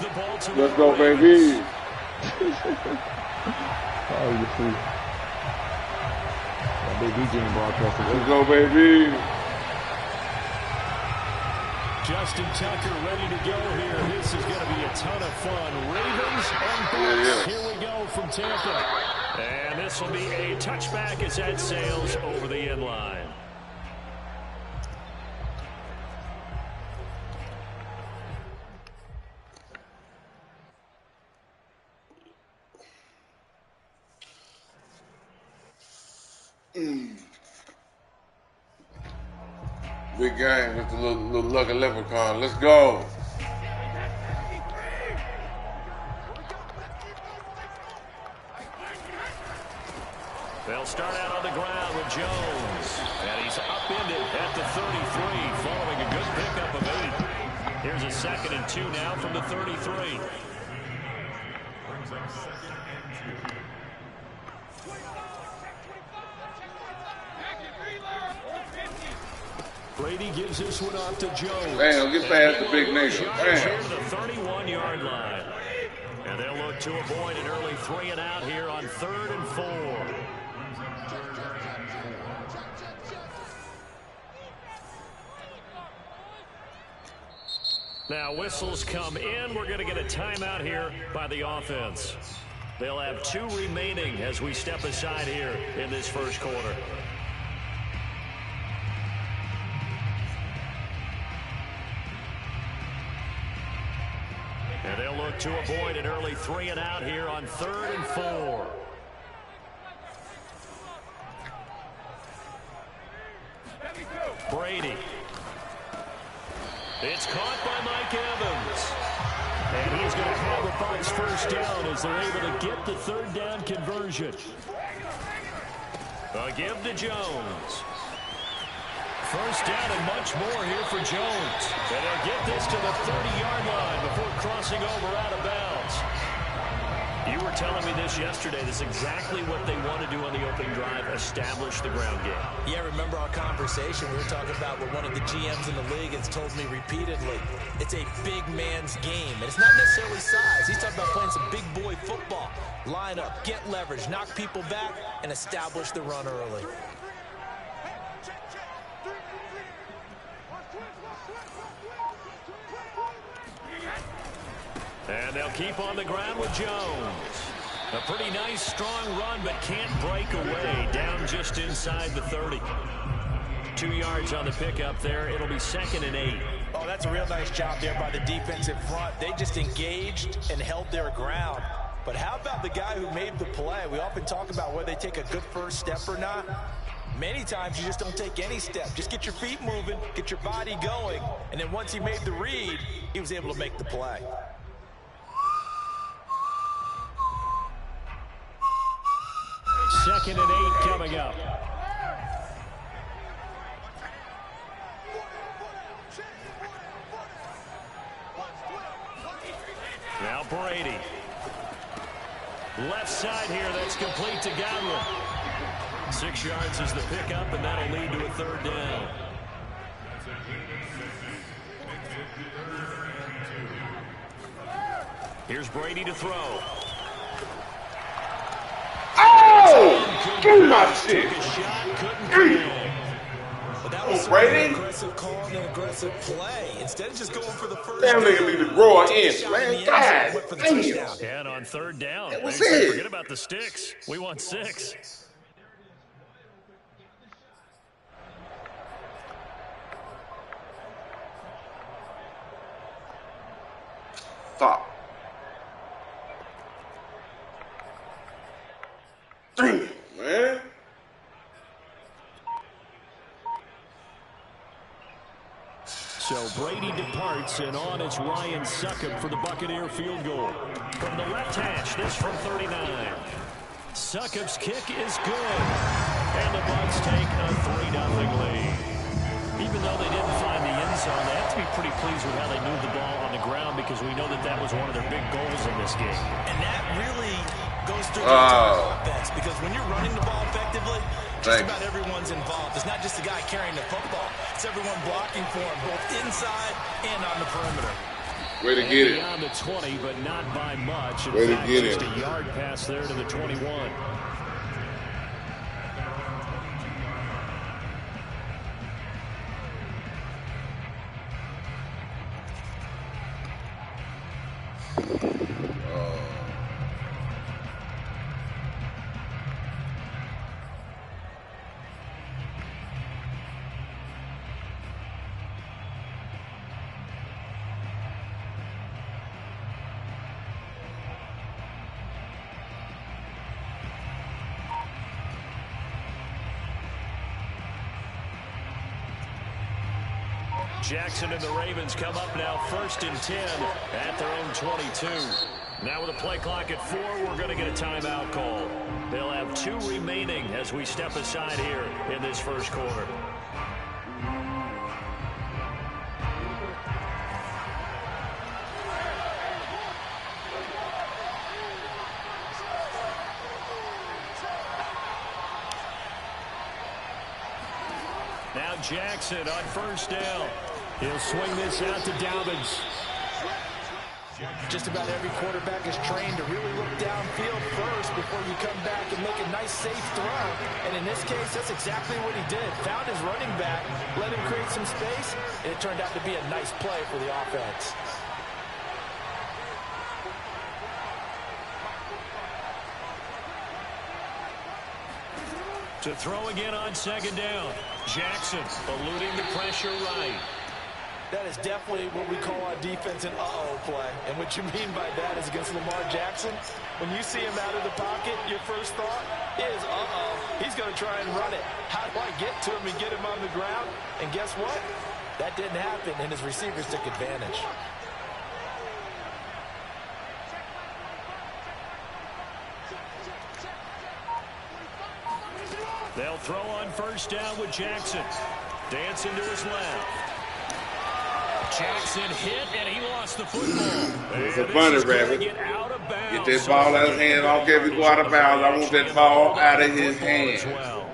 the Baltimore Let's go, baby. Oh, you see. That big DJ broadcaster. Let's go, baby. Justin Tucker ready to go here. This is going to be a ton of fun. Ravens and Bucks. Here we go from Tampa. And this will be a touchback as that sails over the end line. Big game with the little lucky leprechaun. Let's go. They'll start out on the ground with Jones. And he's upended at the 33, following a good pickup of 8. Here's a 2nd and 2 now from the 33. Brady gives this one off to Jones. Damn, get past the big nigga. Damn. To the 31-yard line. And they'll look to avoid an early 3 and out here on 3rd and 4. Now whistles come in. We're going to get a timeout here by the offense. They'll have 2 remaining as we step aside here in this first quarter. And they'll look to avoid an early 3 and out here on 3rd and 4. Brady. It's caught by Mike Evans. And he's going to have the Bucs first down as they're able to get the 3rd down conversion. A give to Jones. First down and much more here for Jones. And they'll get this to the 30-yard line before crossing over out of bounds. You were telling me this yesterday. This is exactly what they want to do on the opening drive, establish the ground game. Yeah, remember our conversation. We were talking about what one of the GMs in the league has told me repeatedly. It's a big man's game, and it's not necessarily size. He's talking about playing some big boy football. Line up, get leverage, knock people back, and establish the run early. And they'll keep on the ground with Jones. A pretty nice, strong run, but can't break away. Down just inside the 30. 2 yards on the pickup there. It'll be 2nd and 8. Oh, that's a real nice job there by the defensive front. They just engaged and held their ground. But how about the guy who made the play? We often talk about whether they take a good first step or not. Many times you just don't take any step. Just get your feet moving, get your body going. And then once he made the read, he was able to make the play. Second and 8 coming up. Now Brady. Left side here, that's complete to Godwin. 6 yards is the pickup, and that'll lead to a 3rd down. Here's Brady to throw. Oh! Give my shit. That was Brady. An aggressive call and an aggressive play. Instead of just going for the first Damn nigga need to grow an inch, man. God damn. And on 3rd down, that was it. Forget about the sticks. We want 6. Stop. Damn, man. So Brady departs, and on it's Ryan Succop for the Buccaneer field goal. From the left hash, this from 39. Succop's kick is good. And the Bucs take a 3-0 lead. Even though they didn't find the end zone, they have to be pretty pleased with how they moved the ball on the ground, because we know that that was one of their big goals in this game. And that really goes through the entire offense, because when you're running the ball effectively, just about everyone's involved. It's not just the guy carrying the football. It's everyone blocking for him, both inside and on the perimeter. Way to get it. Beyond the 20, but not by much. In Way to fact, get just it. a yard pass there to the 21. Jackson and the Ravens come up now 1st and 10 at their own 22. Now with a play clock at 4, we're going to get a timeout call. They'll have 2 remaining as we step aside here in this first quarter. Now Jackson on 1st down. He'll swing this out to Dobbins. Just about every quarterback is trained to really look downfield first before you come back and make a nice, safe throw. And in this case, that's exactly what he did. Found his running back, let him create some space, and it turned out to be a nice play for the offense. To throw again on 2nd down. Jackson eluding the pressure right. That is definitely what we call our defense an uh-oh play. And what you mean by that is against Lamar Jackson, when you see him out of the pocket, your first thought is, uh-oh, he's going to try and run it. How do I get to him and get him on the ground? And guess what? That didn't happen, and his receivers took advantage. They'll throw on 1st down with Jackson. Dancing to his left. Jackson hit, and he lost the football. It's a bunny rabbit. Get that ball out of his hand. I don't care if he go out of bounds. I want that ball out of his hand. Well.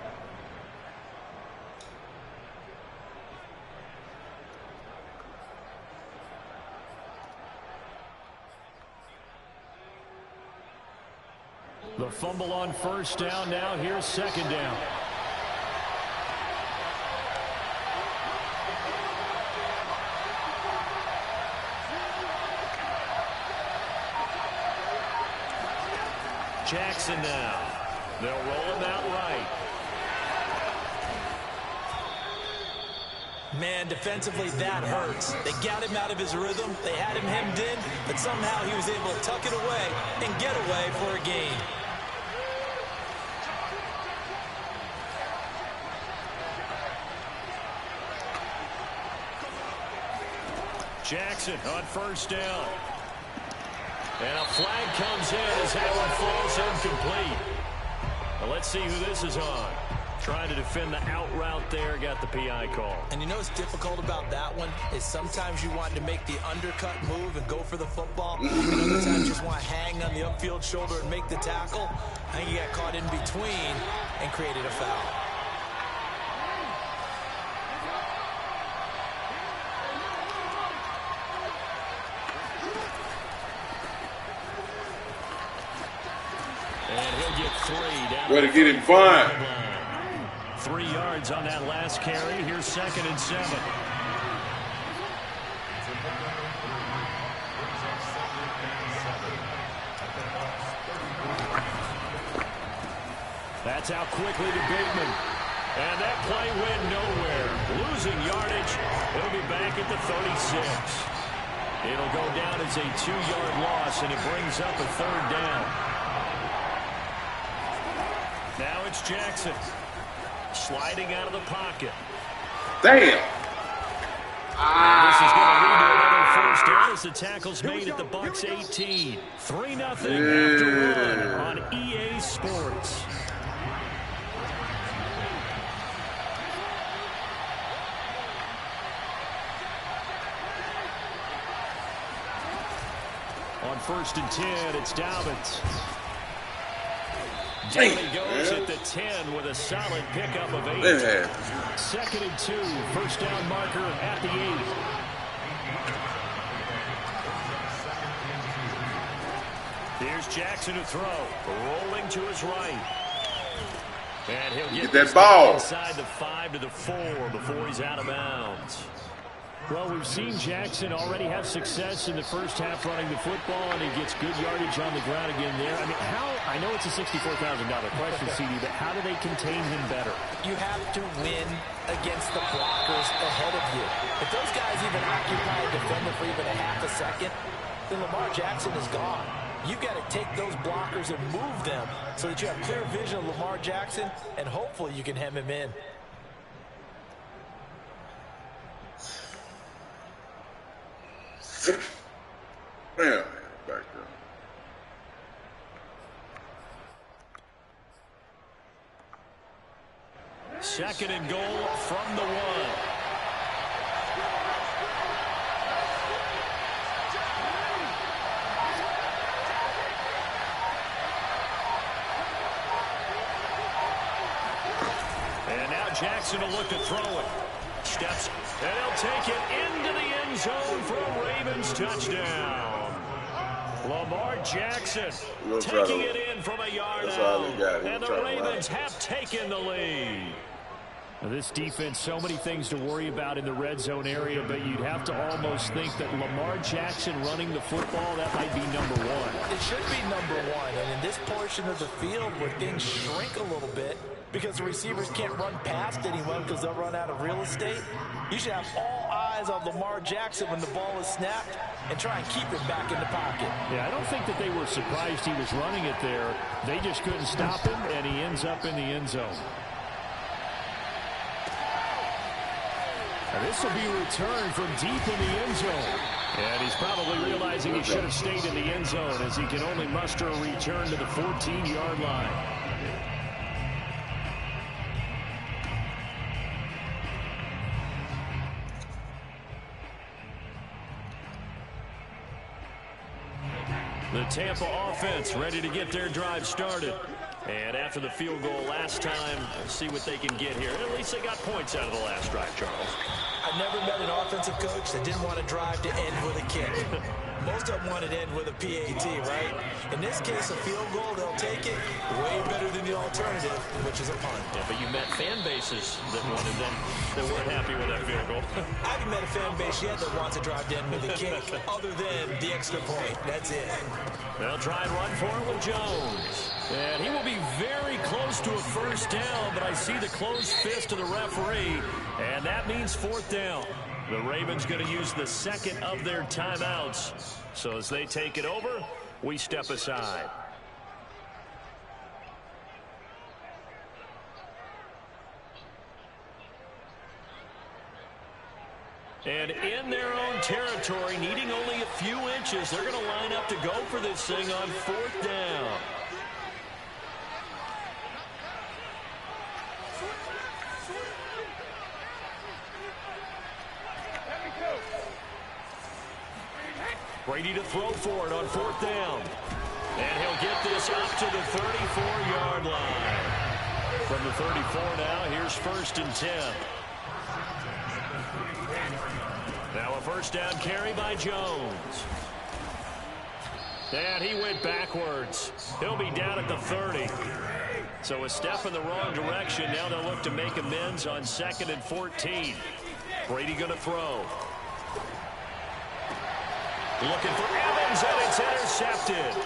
The fumble on 1st down. Now here's 2nd down. Jackson now. They'll roll him out right. Man, defensively, that hurts. They got him out of his rhythm. They had him hemmed in, but somehow he was able to tuck it away and get away for a gain. Jackson on 1st down. And a flag comes in as that one falls incomplete. Well, let's see who this is on. Trying to defend the out route there, got the PI call. And you know what's difficult about that one is sometimes you want to make the undercut move and go for the football. And other times you just want to hang on the upfield shoulder and make the tackle. I think he got caught in between and created a foul. And he'll get 3 down. Way to get him fine. 3 yards on that last carry. Here's 2nd and 7. That's out quickly to Bateman. And that play went nowhere. Losing yardage. It'll be back at the 36. It'll go down as a 2-yard loss, and it brings up a 3rd down. Now it's Jackson. Sliding out of the pocket. Damn. This is going to lead to another 1st down as the tackle's made at the Bucs 18. 3-0 after 1 on EA Sports. On 1st and 10, it's Dobbins. Down he goes at the 10 with a solid pickup of 8. 2nd and 2, 1st down marker at the 8. Here's Jackson to throw. Rolling to his right. And he'll get that ball inside the 5 to the 4 before he's out of bounds. Well, we've seen Jackson already have success in the first half running the football, and he gets good yardage on the ground again there. I mean, I know it's a $64,000 question, CD, but how do they contain him better? You have to win against the blockers ahead of you. If those guys even occupy a defender for even a half a second, then Lamar Jackson is gone. You've got to take those blockers and move them so that you have clear vision of Lamar Jackson, and hopefully you can hem him in. Yeah, back there. Second and goal from the 1. And now Jackson will look to throw it. Steps, and he'll take it into the end zone for a Ravens touchdown. Lamar Jackson taking it in from a yard out. And the Ravens have taken the lead. Now this defense, so many things to worry about in the red zone area, but you'd have to almost think that Lamar Jackson running the football, that might be number 1. It should be number 1, and in this portion of the field where things shrink a little bit because the receivers can't run past anyone because they'll run out of real estate, you should have all eyes on Lamar Jackson when the ball is snapped and try and keep it back in the pocket. Yeah, I don't think that they were surprised he was running it there. They just couldn't stop him, and he ends up in the end zone. And this will be returned from deep in the end zone. And he's probably realizing he should have stayed in the end zone as he can only muster a return to the 14-yard line. The Tampa offense ready to get their drive started. And after the field goal last time, see what they can get here. At least they got points out of the last drive, Charles. I've never met an offensive coach that didn't want to drive to end with a kick. Most of them want to end with a PAT, right? In this case, a field goal, they'll take it way better than the alternative, which is a punt. Yeah, but you met fan bases that wanted them, that weren't happy with that field goal. I haven't met a fan base yet that wants to drive to end with a kick, other than the extra point. That's it. They'll try and run for it with Jones. And he will be very close to a first down, but I see the closed fist of the referee, and that means 4th down. The Ravens going to use the second of their timeouts. So as they take it over, we step aside. And in their own territory, needing only a few inches, they're going to line up to go for this thing on 4th down. Brady to throw for it on 4th down. And he'll get this up to the 34-yard line. From the 34 now, here's 1st and 10. Now a first down carry by Jones. And he went backwards. He'll be down at the 30. So a step in the wrong direction. Now they'll look to make amends on 2nd and 14. Brady going to throw. Looking for Evans, and it's intercepted.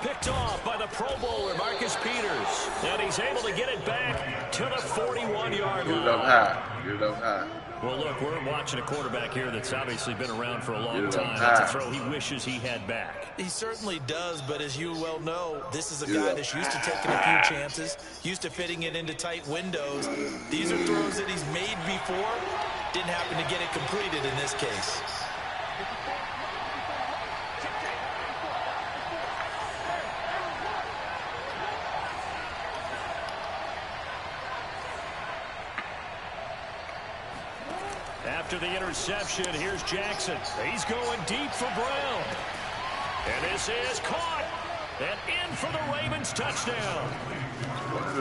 Picked off by the Pro Bowler, Marcus Peters. And he's able to get it back to the 41-yard line. You're up high. You're up high. Well, look, we're watching a quarterback here that's obviously been around for a long time. That's a throw he wishes he had back. He certainly does, but as you well know, this is a guy that's used to taking a few chances, used to fitting it into tight windows. These are throws that he's made before. Didn't happen to get it completed in this case. After the interception, here's Jackson. He's going deep for Brown. And this is caught. And in for the Ravens touchdown.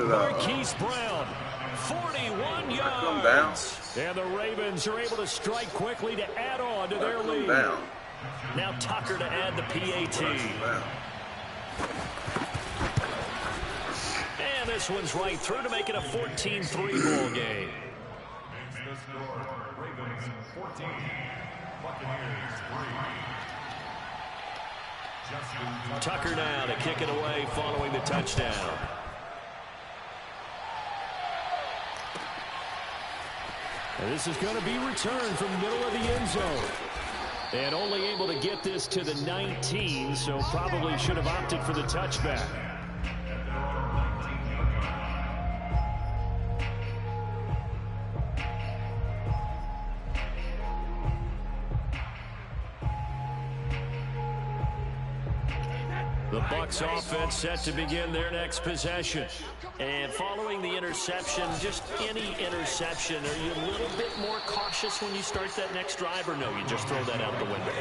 Marquise Brown, 41 yards. And the Ravens are able to strike quickly to add on to their lead. Now Tucker to add the PAT. And this one's right through to make it a 14-3 ball game. The score, Ravens 14, Buccaneers 3. Tucker now to kick it away following the touchdown. And this is going to be returned from the middle of the end zone. And only able to get this to the 19, so probably should have opted for the touchback. The Bucs offense set to begin their next possession. And following the interception, just any interception, are you a little bit more cautious when you start that next drive, or no, you just throw that out the window?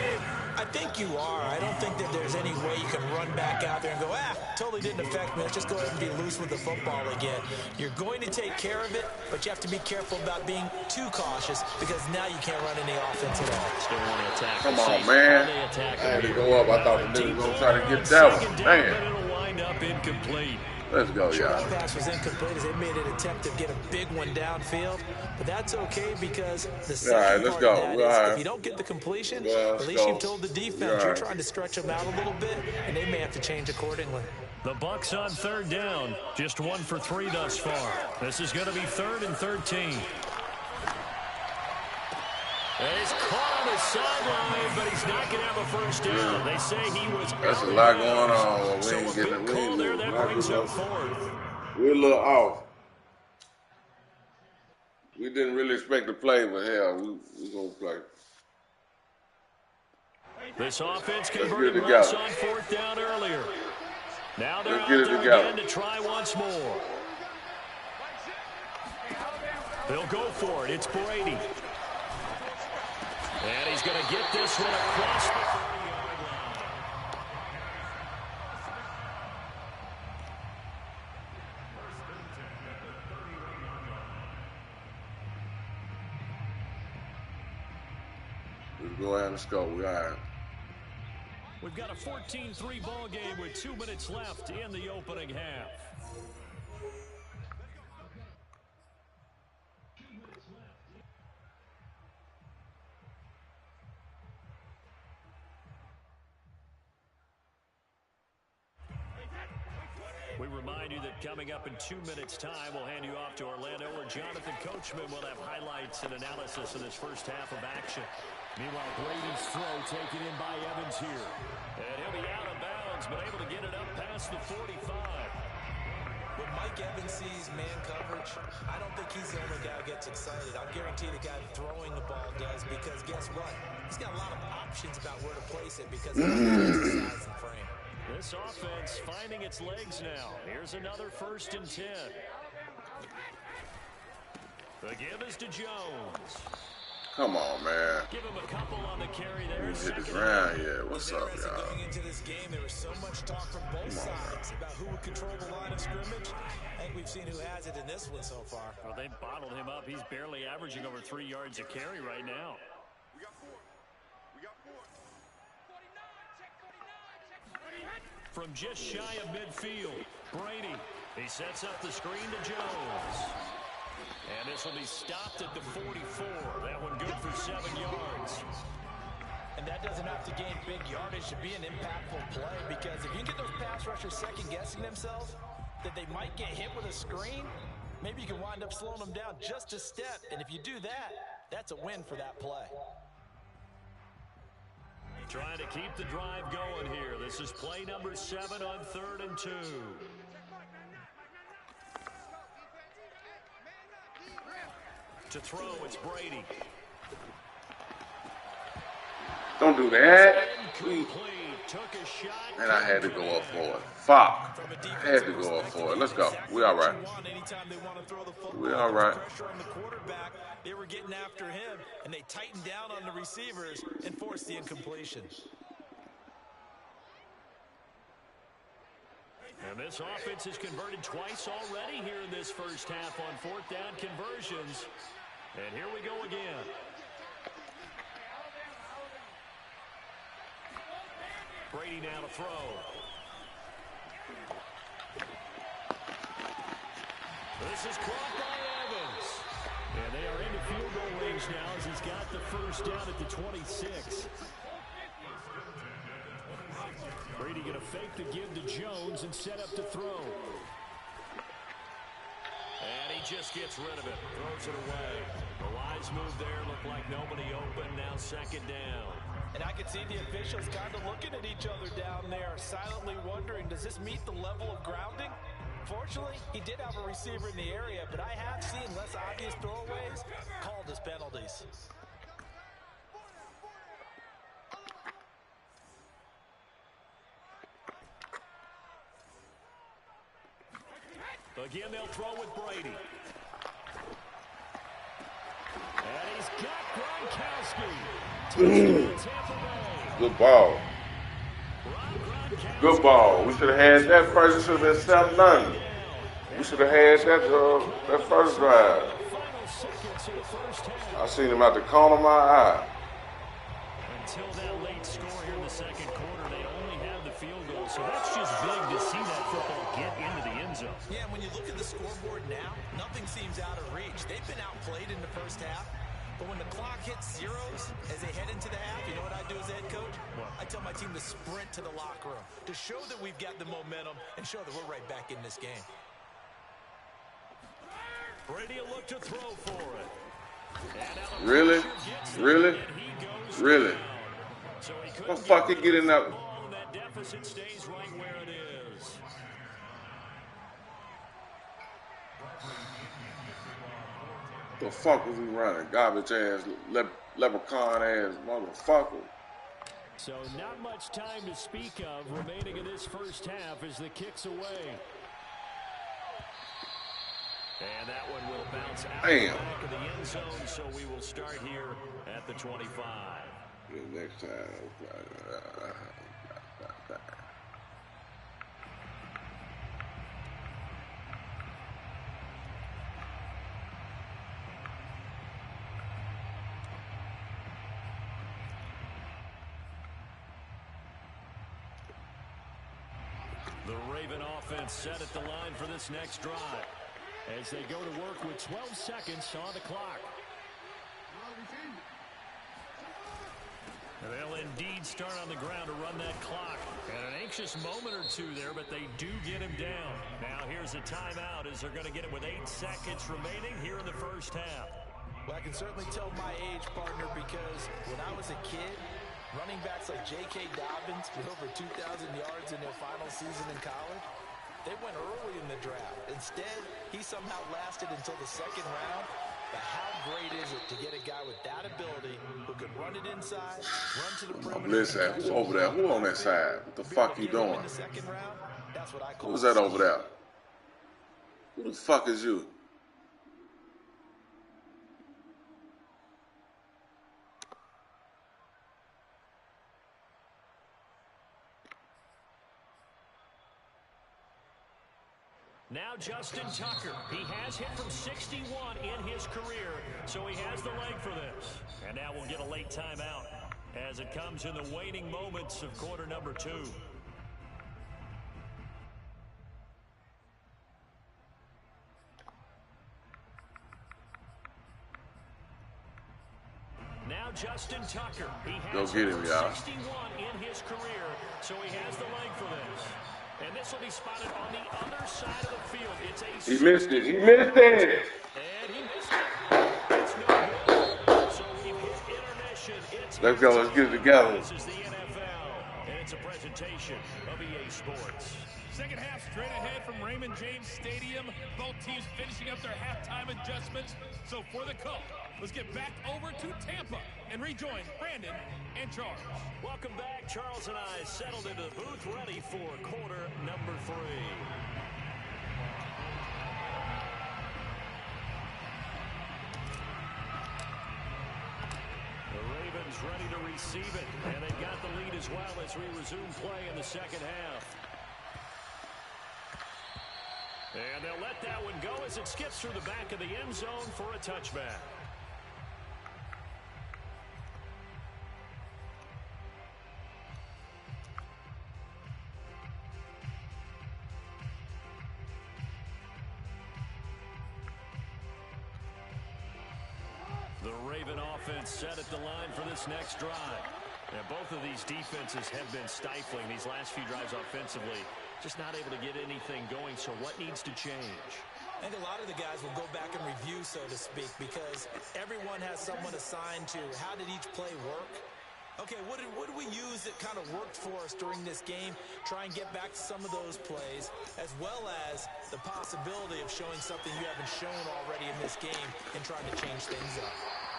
I think you are. I don't think that there's any way you can run back out there and go, totally didn't affect me. Let's just go ahead and be loose with the football again. You're going to take care of it, but you have to be careful about being too cautious because now you can't run any offense at all. Still want to attack. Come on, man. I had to go up. I thought the nigga was going to try to get that one. Man. It'll wind up incomplete. Let's go, y'all. That pass was incomplete as they made an attempt to get a big one downfield, but that's okay because the second part of that is if you don't get the completion, at least you've told the defense you're trying to stretch them out a little bit, and they may have to change accordingly. The Bucs on third down, just 1 for 3 thus far. This is going to be 3rd and 13. And he's caught on the sideline, but he's not going to have a first down. They say he was. That's a lot going on. We ain't getting it. We're a little off. We didn't really expect to play, but hell, we're going to play. This offense converted once on 4th down earlier. Now they're out there again to try once more. They'll go for it. It's Brady. And he's going to get this one across the 30-yard line. Let's go ahead and score. We all right. We've got a 14-3 ball game with 2 minutes left in the opening half. We remind you that coming up in 2 minutes' time, we'll hand you off to Orlando, where Jonathan Coachman will have highlights and analysis of this first half of action. Meanwhile, Brady's throw taken in by Evans here. And he'll be out of bounds, but able to get it up past the 45. When Mike Evans sees man coverage, I don't think he's the only guy who gets excited. I'll guarantee the guy throwing the ball does, because guess what? He's got a lot of options about where to place it because of his size and frame. This offense finding its legs now. Here's another 1st and 10. The give is to Jones. Come on, man. Give him a couple on the carry there. We hit this round here. What's up, y'all? Going into this game, there was so much talk from both sides about who would control the line of scrimmage. I think we've seen who has it in this one so far. Well, they bottled him up. He's barely averaging over 3 yards a carry right now. We got 4. We got 4. From just shy of midfield, Brady. He sets up the screen to Jones. And this will be stopped at the 44. That one good for 7 yards. And that doesn't have to gain big yardage to be an impactful play, because if you can get those pass rushers second-guessing themselves that they might get hit with a screen, maybe you can wind up slowing them down just a step. And if you do that, that's a win for that play. Trying to keep the drive going here. This is play number 7 on 3rd and 2. To throw, it's Brady. Don't do that. Took a shot. And I had to go up for it. Fuck. I had to go up for it. Let's go. We all right. We all right. They were getting after him, and they tightened down on the receivers and forced the incompletion. And this offense has converted twice already here in this first half on 4th down conversions. And here we go again. Brady now to throw. This is caught by Evans. And they are into field goal range now as he's got the first down at the 26. Brady going to fake the give to Jones and set up to throw. And he just gets rid of it. Throws it away. The wise move there. Looked like nobody open. Now second down. And I can see the officials kind of looking at each other down there, silently wondering, does this meet the level of grounding? Fortunately, he did have a receiver in the area, but I have seen less obvious throwaways called as penalties. Again, they'll throw with Brady. And he's got Gronkowski. Good ball. Good ball. We should have had that first. It should have been 7-0. We should have had that first drive. I seen him out the corner of my eye. Until that late score here in the second quarter, they only have the field goal. So that's just big to see that football get into the end zone. Yeah, when you look at the scoreboard now, nothing seems out of reach. They've been outplayed in the first half. But when the clock hits zeros as they head into the half, you know what I do as head coach? I tell my team to sprint to the locker room to show that we've got the momentum and show that we're right back in this game. Brady will look to throw for it. Really? Really? Really? What the fuck he getting up? That deficit stays right where it is. The fuck was he running? Garbage ass, leprechaun ass motherfucker. So not much time to speak of remaining in this first half as the kick's away. And that one will bounce out the back of the end zone, so we will start here at the 25. Yeah, next time. The Raven offense set at the line for this next drive as they go to work with 12 seconds on the clock. They'll indeed start on the ground to run that clock. And an anxious moment or two there, but they do get him down. Now here's a timeout as they're going to get it with 8 seconds remaining here in the first half. Well, I can certainly tell my age, partner, because when I was a kid, running backs like J.K. Dobbins with over 2,000 yards in their final season in college, they went early in the draft. Instead, he somehow lasted until the second round. But how great is it to get a guy with that ability who can run it inside, run to the perimeter? Listen, who over there? Who on that side? What the fuck you doing? Who's that over there? Who the fuck is you? Now Justin Tucker. He has hit from 61 in his career, so he has the leg for this. And now we'll get a late timeout as it comes in the waning moments of quarter number 2. Now Justin Tucker. He has hit from 61 in his career, so he has the leg for this. And this will be spotted on the other side of the field. It's a he missed it. He missed it. And he missed it. It's no good. So we've hit intermission. Let's go. Let's get it together. This is the NFL, and it's a presentation of EA Sports. Second half straight ahead from Raymond James Stadium. Both teams finishing up their halftime adjustments. So for the call, let's get back over to Tampa and rejoin Brandon and Charles. Welcome back. Charles and I settled into the booth ready for quarter number 3. The Ravens ready to receive it, and they've got the lead as well as we resume play in the second half. And they'll let that one go as it skips through the back of the end zone for a touchback. The Raven offense set at the line for this next drive. And both of these defenses have been stifling these last few drives offensively. Just not able to get anything going, so what needs to change? I think a lot of the guys will go back and review, so to speak, because everyone has someone assigned to how did each play work. Okay, what did we use that kind of worked for us during this game? Try and get back to some of those plays, as well as the possibility of showing something you haven't shown already in this game and trying to change things up.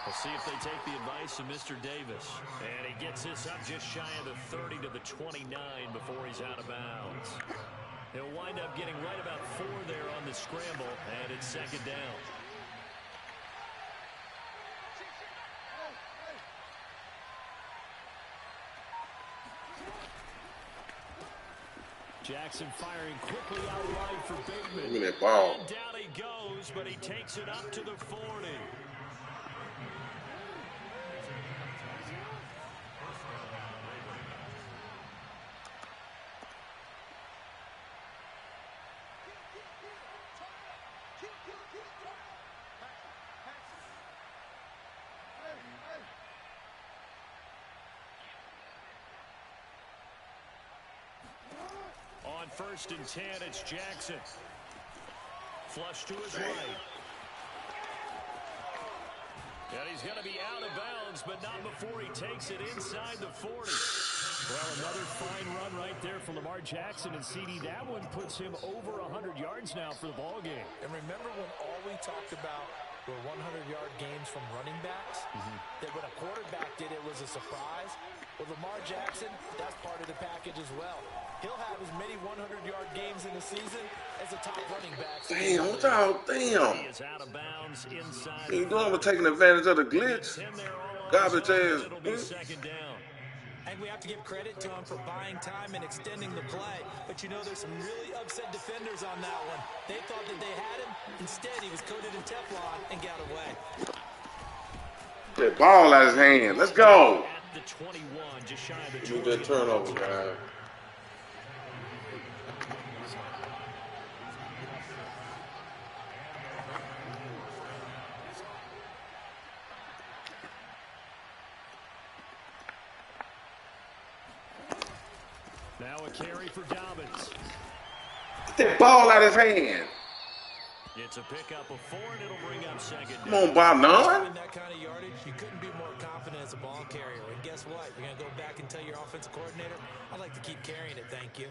We'll see if they take the advice of Mr. Davis. And he gets this up just shy of the 30 to the 29 before he's out of bounds. He'll wind up getting right about 4 there on the scramble, and it's second down. Jackson firing quickly out wide for Bateman. Give me that ball. And down he goes, but he takes it up to the 40. On 1st and 10, it's Jackson. Flush to his right. And he's going to be out of bounds, but not before he takes it inside the 40. Well, another fine run right there from Lamar Jackson, and CD, that one puts him over 100 yards now for the ball game. And remember when all we talked about were 100-yard games from running backs? That when a quarterback did it was a surprise. Well, Lamar Jackson, that's part of the package as well. He'll have as many 100-yard games in the season as the top running backs. Damn, what y'all, damn. He is out of bounds inside. You doing with taking advantage of the glitch? Garbage ass. It'll be second down. And we have to give credit to him for buying time and extending the play. But you know there's some really upset defenders on that one. They thought that they had him. Instead, he was coated in Teflon and got away. That ball out of his hand. Let's go. At the 21, just shy of the Do that turnover, guy. Now a carry for Dobbins. Get that ball out of his hand. It's a pickup of 4, and it'll bring up second down. Come on, Bob Nunn. In that kind of yardage, you couldn't be more confident as a ball carrier. And guess what? You're going to go back and tell your offensive coordinator, I'd like to keep carrying it, thank you.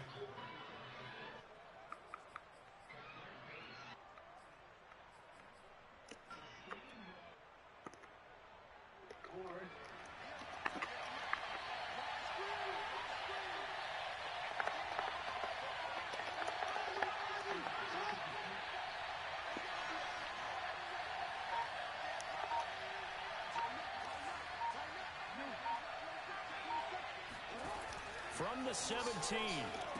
From the 17,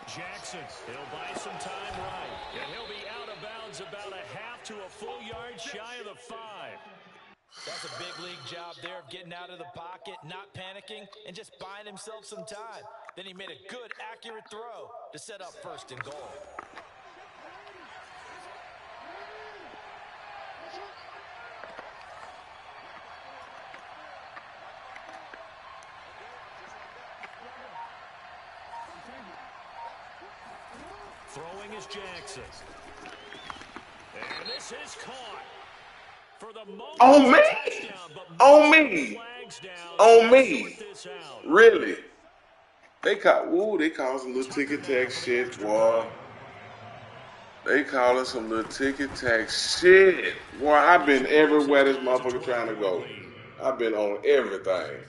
Jackson. He'll buy some time right. And he'll be out of bounds about a half to a full yard shy of the 5. That's a big league job there of getting out of the pocket, not panicking, and just buying himself some time. Then he made a good, accurate throw to set up 1st and goal. Throwing is Jackson. And this is caught. For the moment, On me. touchdown, but On me. flags down. On me. Sort this out. Really? They call some little ticket tax shit, boy. They calling some little ticket tax shit. Boy, I've been everywhere this motherfucker trying to go. I've been on everything.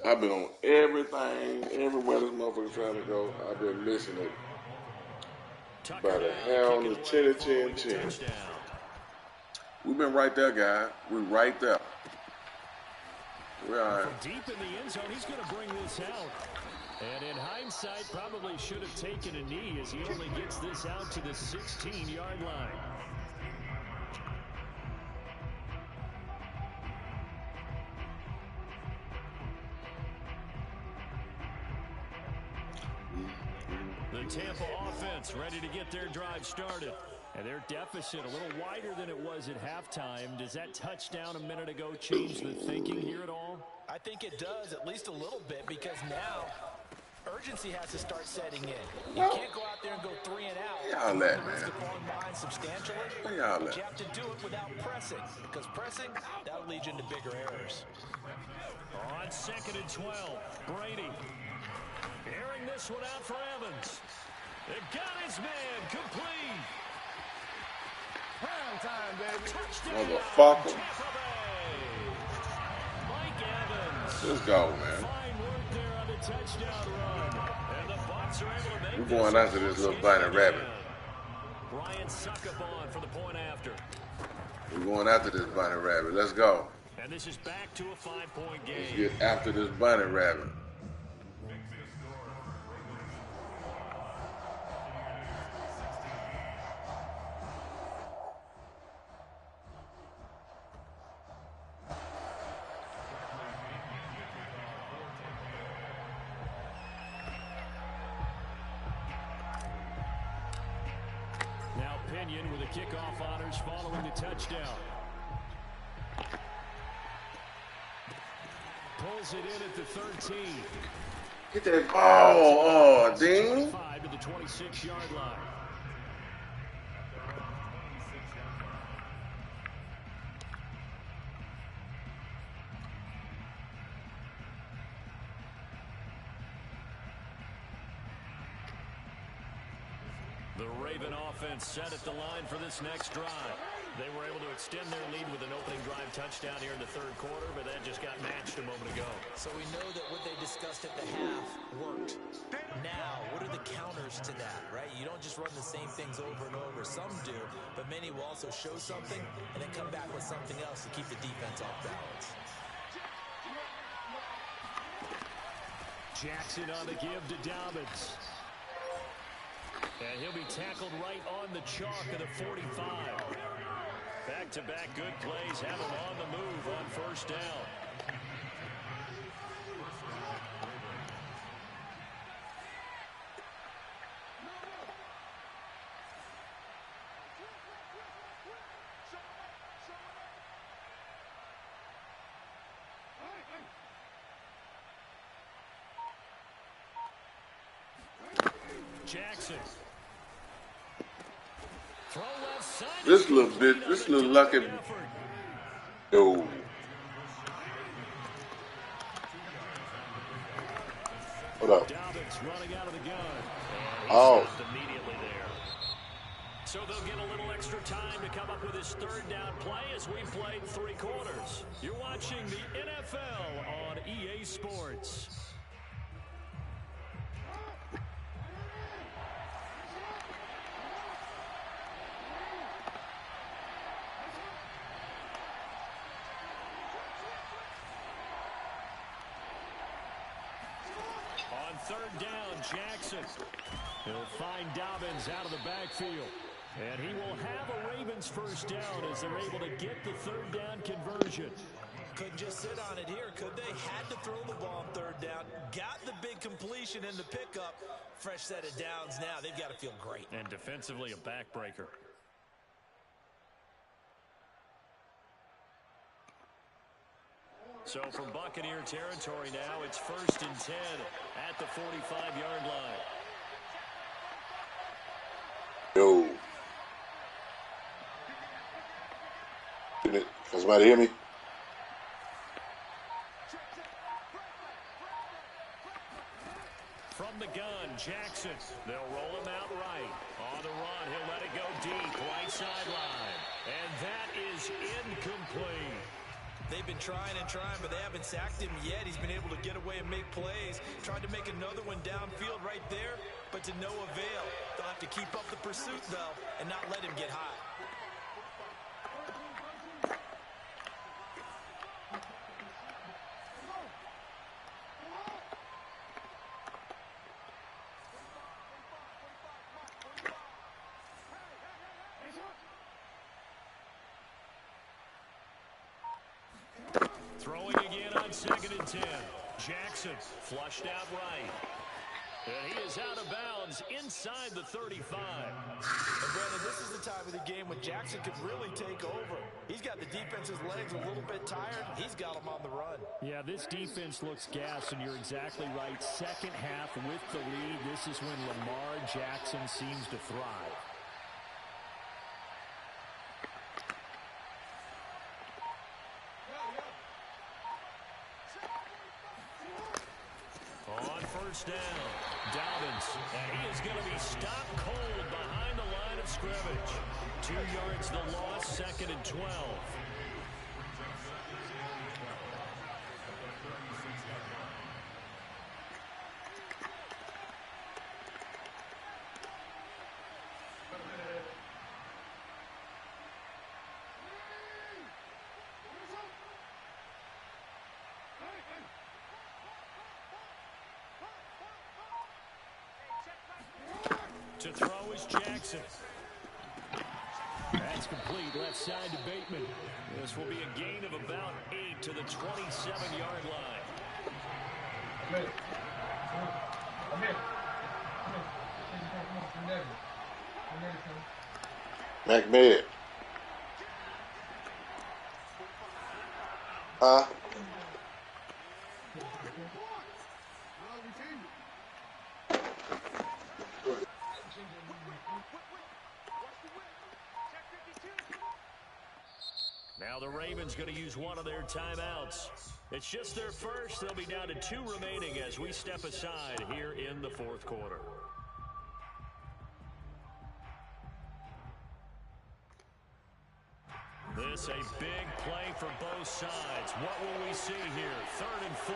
I've been on everything, everywhere this motherfucker trying to go. I've been missing it. By the hell on the chin. We've been right there, guys. We're right there. We're all right. From deep in the end zone, he's going to bring this out. And in hindsight, probably should have taken a knee as he only gets this out to the 16-yard line. The Tampa offense ready to get their drive started. And their deficit a little wider than it was at halftime. Does that touchdown a minute ago change the thinking here at all? I think it does, at least a little bit, because now urgency has to start setting in. You can't go out there and go 3 and out. Y'all You at, run the risk man? of falling behind substantially. Where y'all But at? you have to do it without pressing, because pressing, that'll lead you into bigger errors. On 2nd and 12, Brady airing this one out for Evans. It got his man complete. Prime time, baby. Touchdown, Motherfucker. Tampa Bay. Mike Evans. Let's go, man. Fine work there on the touchdown run. And the Bucs are able to make We're going after this little bunny rabbit. Ryan Suckup on for the point after. We're going after this bunny rabbit. Let's go. And this is back to a 5-point game. Let's get after this bunny rabbit. Now Pinion with the kickoff honors following the touchdown. Pulls it in at the 13. Get that ball, Dean. 5 to the 26-yard line. The Raven offense set at the line for this next drive. They were able to extend their lead with an opening drive touchdown here in the 3rd quarter, but that just got matched a moment ago. So we know that what they discussed at the half worked. Now, what are the counters to that, right? You don't just run the same things over and over. Some do, but many will also show something and then come back with something else to keep the defense off balance. Jackson on the give to Dobbins. And he'll be tackled right on the chalk of the 45. Back-to-back good plays have him on the move on 1st down. Jackson. Throw left side. This little lucky. Yo. Hold up. Dobbins running out of the gun. Oh. Immediately there. So they'll get a little extra time to come up with his 3rd down play as we played 3 quarters. You're watching the NFL on EA Sports. On 3rd down, Jackson. He'll find Dobbins out of the backfield. And he will have a Ravens 1st down as they're able to get the 3rd down conversion. Couldn't just sit on it here, could they? Had to throw the ball on 3rd down. Got the big completion in the pickup. Fresh set of downs now. They've got to feel great. And defensively, a backbreaker. So from Buccaneer territory now, it's 1st and 10 at the 45-yard line. Yo. Can somebody hear me? From the gun, Jackson. They'll roll him out right. On the run, he'll let it go deep, right sideline. And that is incomplete. They've been trying and trying, but they haven't sacked him yet. He's been able to get away and make plays. Tried to make another one downfield right there, but to no avail. They'll have to keep up the pursuit, though, and not let him get high. Throwing again on 2nd and 10. Jackson flushed out right. And he is out of bounds inside the 35. And Brandon, this is the time of the game when Jackson could really take over. He's got the defense's legs a little bit tired. He's got them on the run. Yeah, this defense looks gassed, and you're exactly right. Second half with the lead, this is when Lamar Jackson seems to thrive. On first down, Dobbins, and he is going to be stopped cold behind the line of scrimmage. 2 yards the loss, 2nd and 12. To throw is Jackson. That's complete, left side to Bateman. This will be a gain of about 8 to the 27-yard line. McMahon. Huh? Now the Ravens going to use one of their timeouts. It's just their first. They'll be down to 2 remaining as we step aside here in the 4th quarter. This a big play for both sides. What will we see here? 3rd and 4.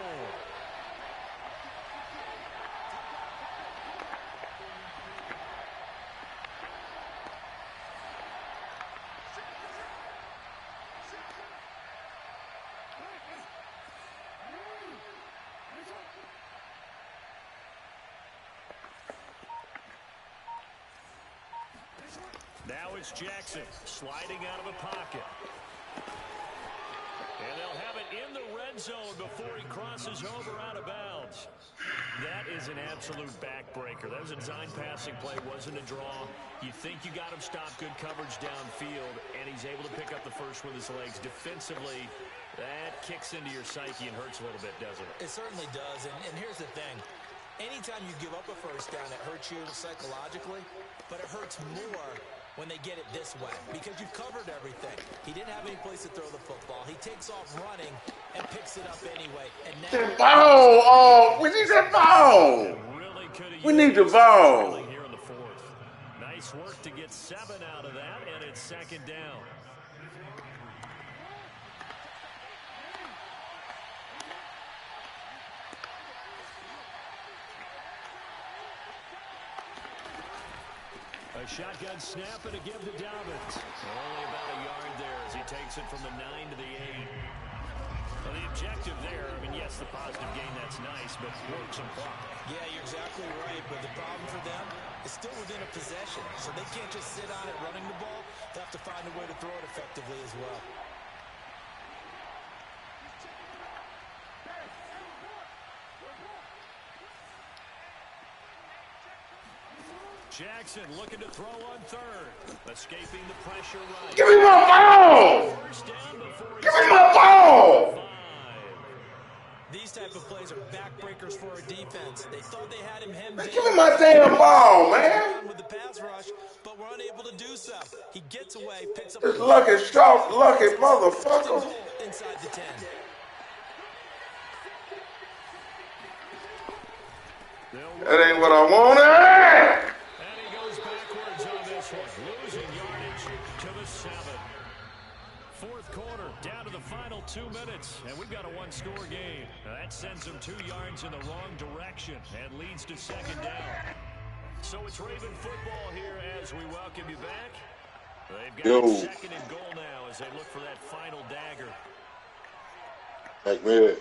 Now it's Jackson sliding out of a pocket. And they'll have it in the red zone before he crosses over out of bounds. That is an absolute backbreaker. That was a design passing play, wasn't a draw. You think you got him stopped, good coverage downfield, and he's able to pick up the first with his legs. Defensively, that kicks into your psyche and hurts a little bit, doesn't it? It certainly does, and here's the thing. Anytime you give up a first down, it hurts you psychologically, but it hurts more when they get it this way because you've covered everything. He didn't have any place to throw the football. He takes off running and picks it up anyway. And now Ball! Oh, we need that ball! Really We need the ball. Here in the 4th. Nice work to get 7 out of that, and it's 2nd down. A shotgun snap and a give to Dobbins. Only about a yard there as he takes it from the 9 to the 8. Well, the objective there, I mean, yes, the positive gain, that's nice, but work some clock. Yeah, you're exactly right, but the problem for them is still within a possession, so they can't just sit on it running the ball. They have to find a way to throw it effectively as well. Jackson looking to throw on 3rd. Escaping the pressure right. Give me my ball! Give me my ball! These type of plays are backbreakers for a defense. They thought they had him hemmed in. Give me my damn ball, man! With the pass rush, but we're unable to do so. He gets away, picks up This lucky shot, lucky motherfucker. inside the 10. That ain't what I wanted! And he goes backwards on this one, losing yardage to the 7. 4th quarter, down to the final 2 minutes, and we've got a 1-score game. Now that sends them 2 yards in the wrong direction and leads to 2nd down. So it's Raven football here as we welcome you back. They've got 2nd and goal now as they look for that final dagger. McMahon.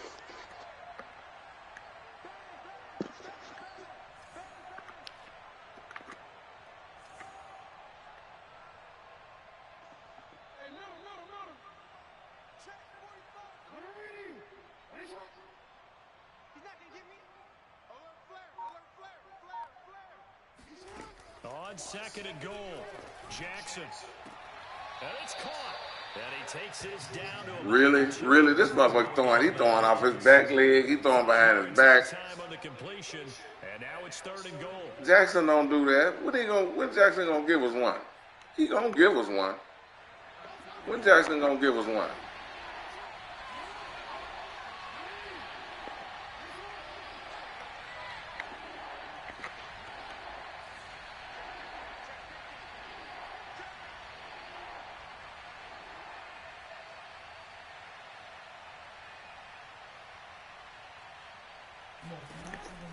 second and goal. Jackson. And it's caught. And he takes this down to Really? This motherfucker throwing. He throwing off his back leg. He throwing behind his back. Time on the completion. And now it's third and goal. Jackson don't do that. When Jackson gonna give us one? He gonna give us one. When Jackson gonna give us one?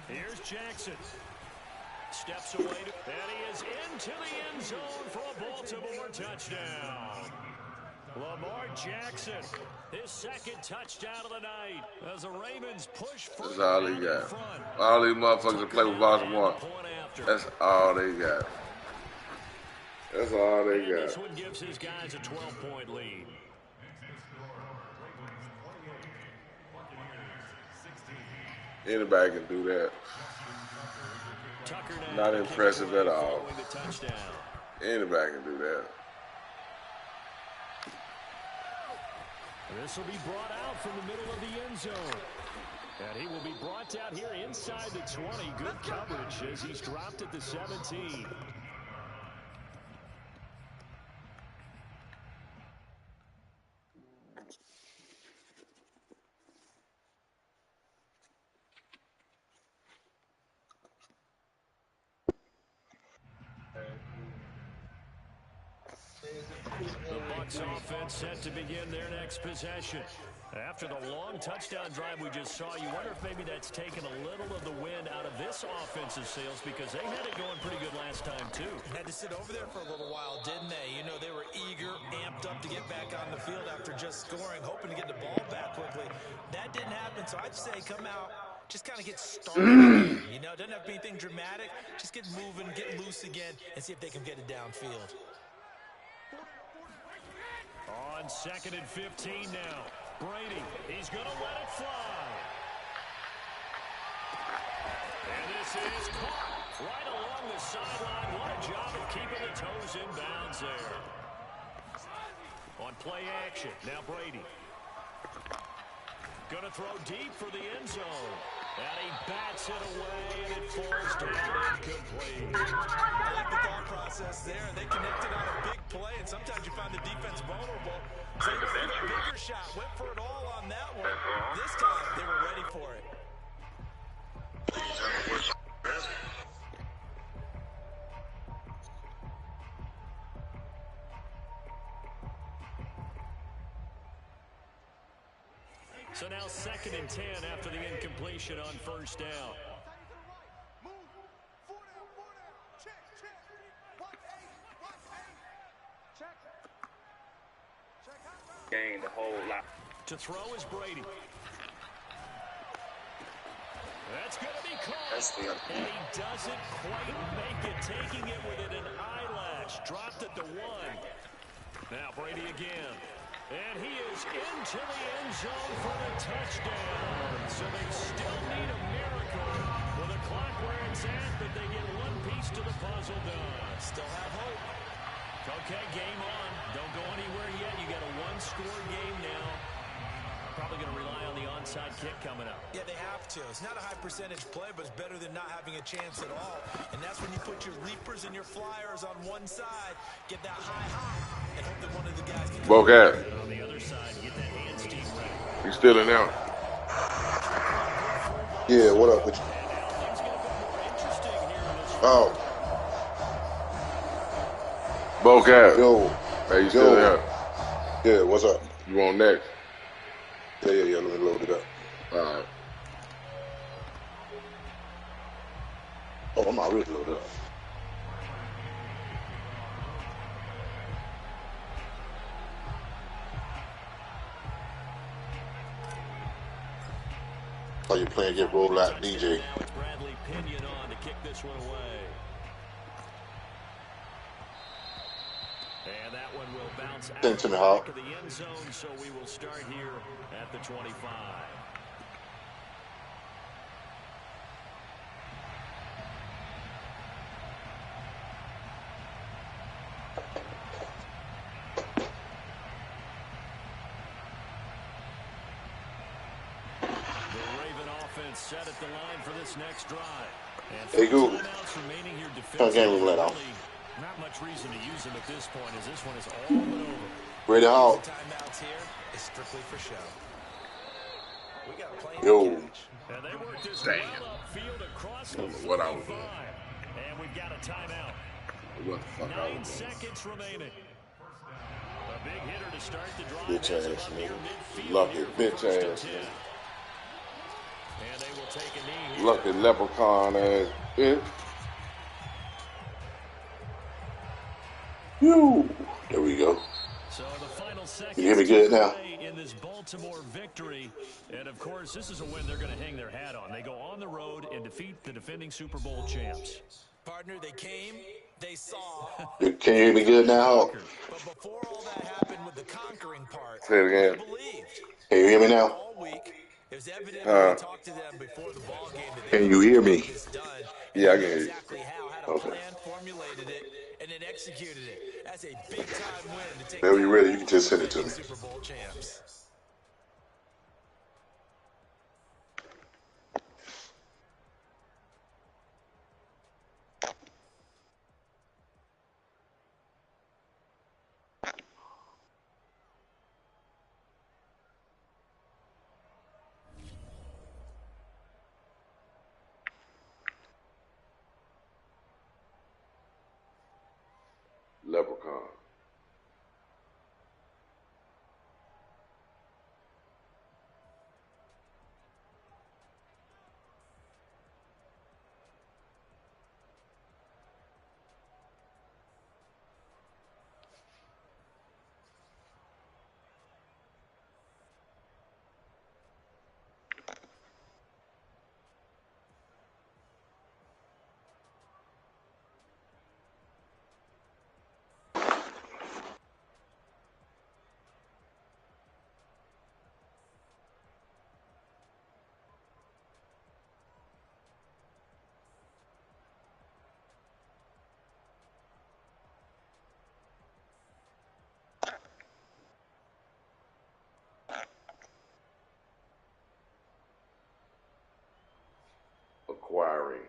Here's Jackson. Steps away, and he is into the end zone for a Baltimore touchdown. Lamar Jackson, his second touchdown of the night as the Ravens push for That's all he got. All these motherfuckers that play with Baltimore, that's all they got. That's all they got. This one gives his guys a 12-point lead. Anybody can do that. Not impressive at all. Anybody can do that. This will be brought out from the middle of the end zone. And he will be brought down here inside the 20. Good coverage as he's dropped at the 17. The Bucs offense set to begin their next possession. After the long touchdown drive we just saw, you wonder if maybe that's taken a little of the wind out of this offensive sails because they had it going pretty good last time, too. Had to sit over there for a little while, didn't they? You know, they were eager, amped up to get back on the field after just scoring, hoping to get the ball back quickly. That didn't happen, so I'd say come out, just kind of get started. You know, doesn't have to be anything dramatic. Just get moving, get loose again, and see if they can get it downfield. On 2nd and 15 now. Brady, he's going to let it fly. And this is caught right along the sideline. What a job of keeping the toes in bounds there. On play action, now Brady. Going to throw deep for the end zone. And he bats it away, and it falls down incomplete. I like the thought process there. They connected on a big play, and sometimes you find the defense vulnerable. So they went for a bigger shot, went for it all on that one. This time, they were ready for it. So now 2nd and 10 after the incompletion on first down. Gained a whole lot. To throw is Brady. That's going to be caught. And he doesn't quite make it, taking it within an eyelash. Dropped at the 1. Now Brady again. And he is into the end zone for the touchdown. So they still need a miracle with the clock where it's at, but they get one piece to the puzzle done. Still have hope. Okay, game on. Don't go anywhere yet. You got a one-score game now. Probably going to rely on the onside kick coming up. Yeah, they have to. It's not a high percentage play, but it's better than not having a chance at all. And that's when you put your leapers and your flyers on one side, get that high, and hope that one of the guys can Both guys. On the other side, get that hands team ready. You still in there? Yeah, what up with you? Oh. Both guys. Yo. Hey, you still there? Yeah, what's up? You on next? Yeah, let me load it up. All right. Oh, I'm not really loaded up. How you playing get roll out DJ? Now it's Bradley Pinion on to kick this one away. And that one will bounce out Send to me, the Hawk. back of the end zone, so we will start here at the 25. Raven offense set at the line for this next drive. And Hey, Google. timeouts remaining here Turn game room defensively. light off. Really not much reason to use them at this point, as this one is all but over. Ready to haul. Using timeouts here is strictly for show. We got plenty Yo. to catch. And they work this Damn. well upfield across I the don't know what I was 45. And we've got a timeout. What the fuck I 9 was doing? seconds remaining. A big hitter to start the drive. Bitch Ends ass, up near nigga. midfield Lucky here for bitch first and ass, 10. nigga. And they will take a knee here. Lucky leprechaun ass bitch. Woo. There we go. So the final seconds You hear me good now? in this Baltimore victory. And of course, this is a win they're going to hang their hat on. They go on the road and defeat the defending Super Bowl champs. Partner, they came, they saw. Can you hear me good now? But before all that happened with the conquering part, Say it they again. believed. Can you hear me now? All week, it was evident when we talked to them before the ball game that they Can you hear me? wanted this done. Yeah, I And can hear you. exactly how, had a Okay. plan, formulated it, and then executed it. That's a big-time win to take Whenever you're down ready, you can just send it to me. Super Bowl champs. Leprechaun. Acquiring.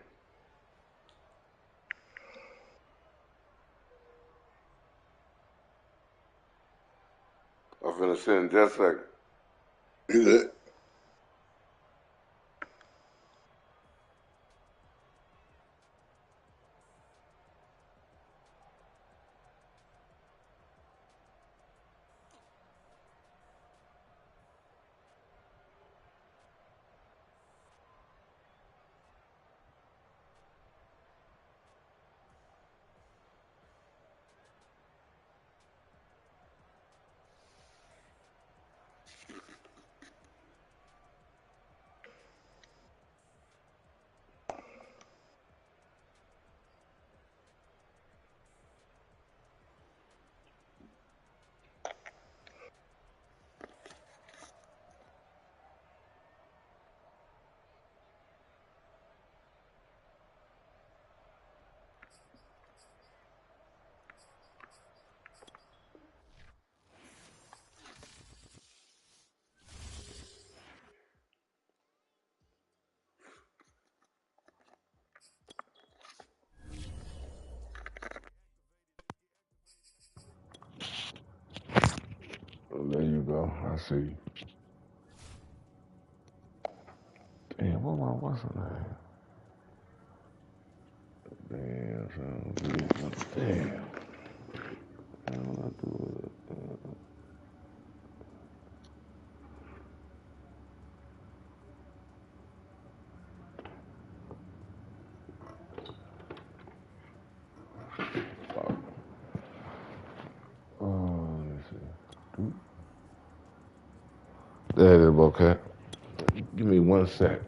I'm finna send just a second. You good? Oh, there you go. I see. Damn, what's her name? Damn, son. Damn. I don't know what to do with it. Fuck. Oh, let me see. There it is, okay. Give me 1 sec.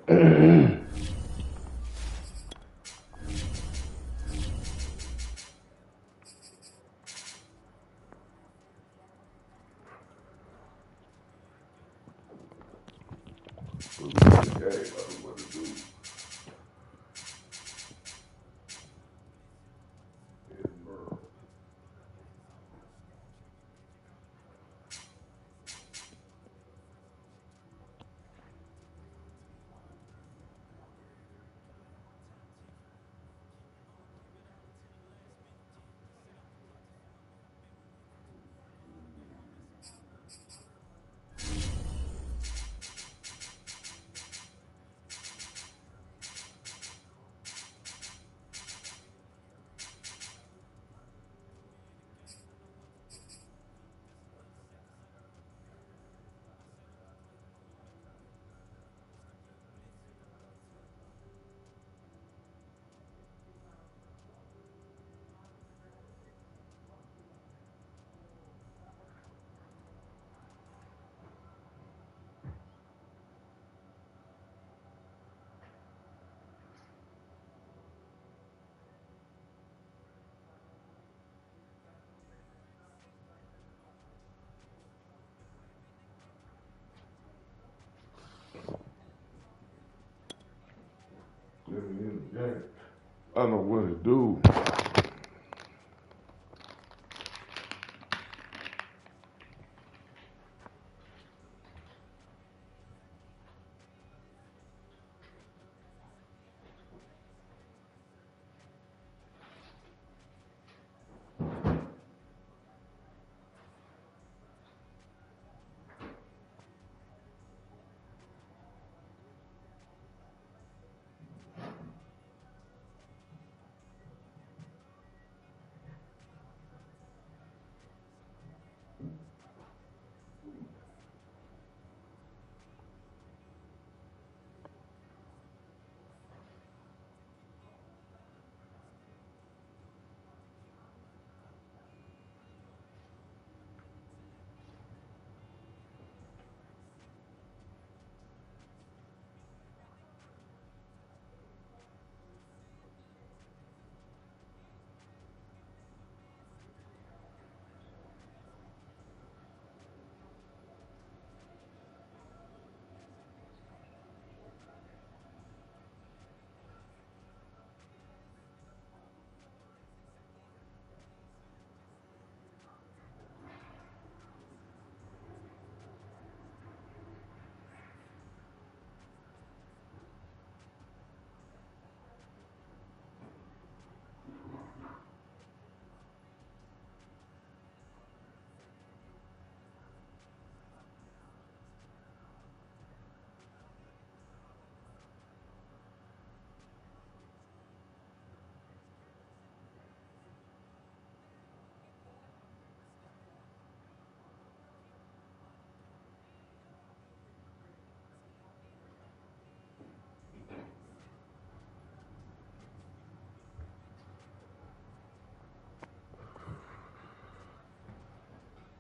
game. I don't know what to do.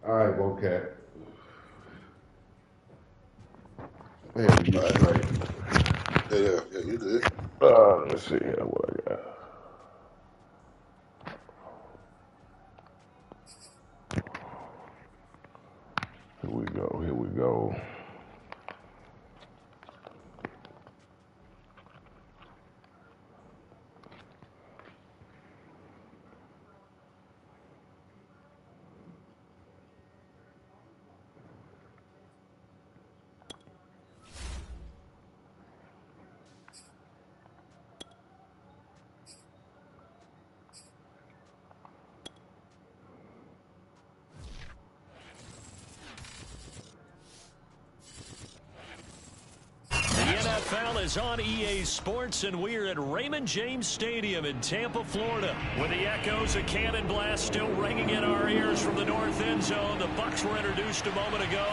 All right, Bocat. Man, you straight. Yeah, you good. Let's see here what I got. Here we go. NFL is on EA Sports, and we're at Raymond James Stadium in Tampa, Florida, with the echoes of Cannon Blast still ringing in our ears from the north end zone. The Bucs were introduced a moment ago,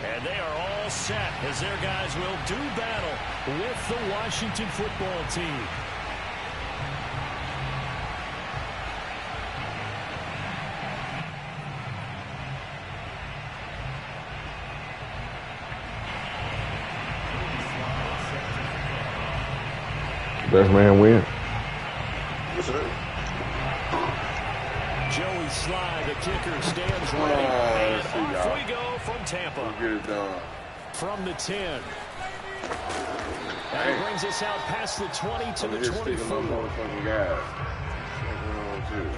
and they are all set as their guys will do battle with the Washington football team. Best man win. Yes, sir. Joey Sly, the kicker, stands ready. And off we go from Tampa. We'll get it done. From the 10. And he brings us out past the 20 to the 24. Motherfucking guys. What's going on, too?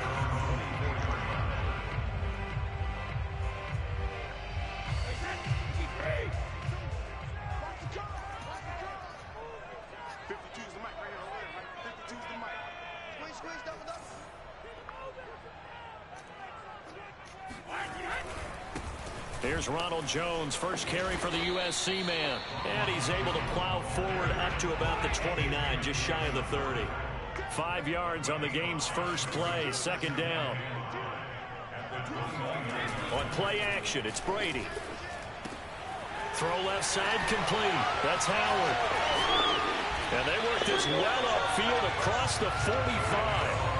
Here's Ronald Jones, first carry for the USC man. And he's able to plow forward up to about the 29, just shy of the 30. 5 yards on the game's first play, second down. On play action, it's Brady. Throw left side complete. That's Howard. And they work this well upfield across the 45.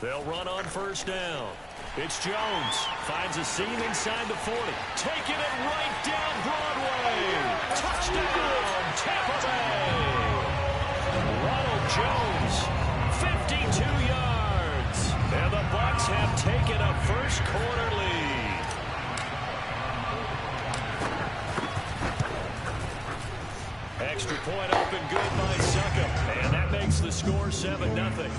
They'll run on first down. It's Jones. Finds a seam inside the 40. Taking it right down Broadway. Touchdown, Tampa Bay. Ronald Jones, 52 yards. first-quarter lead. Extra point open good by Succop. And that makes the score 7-0.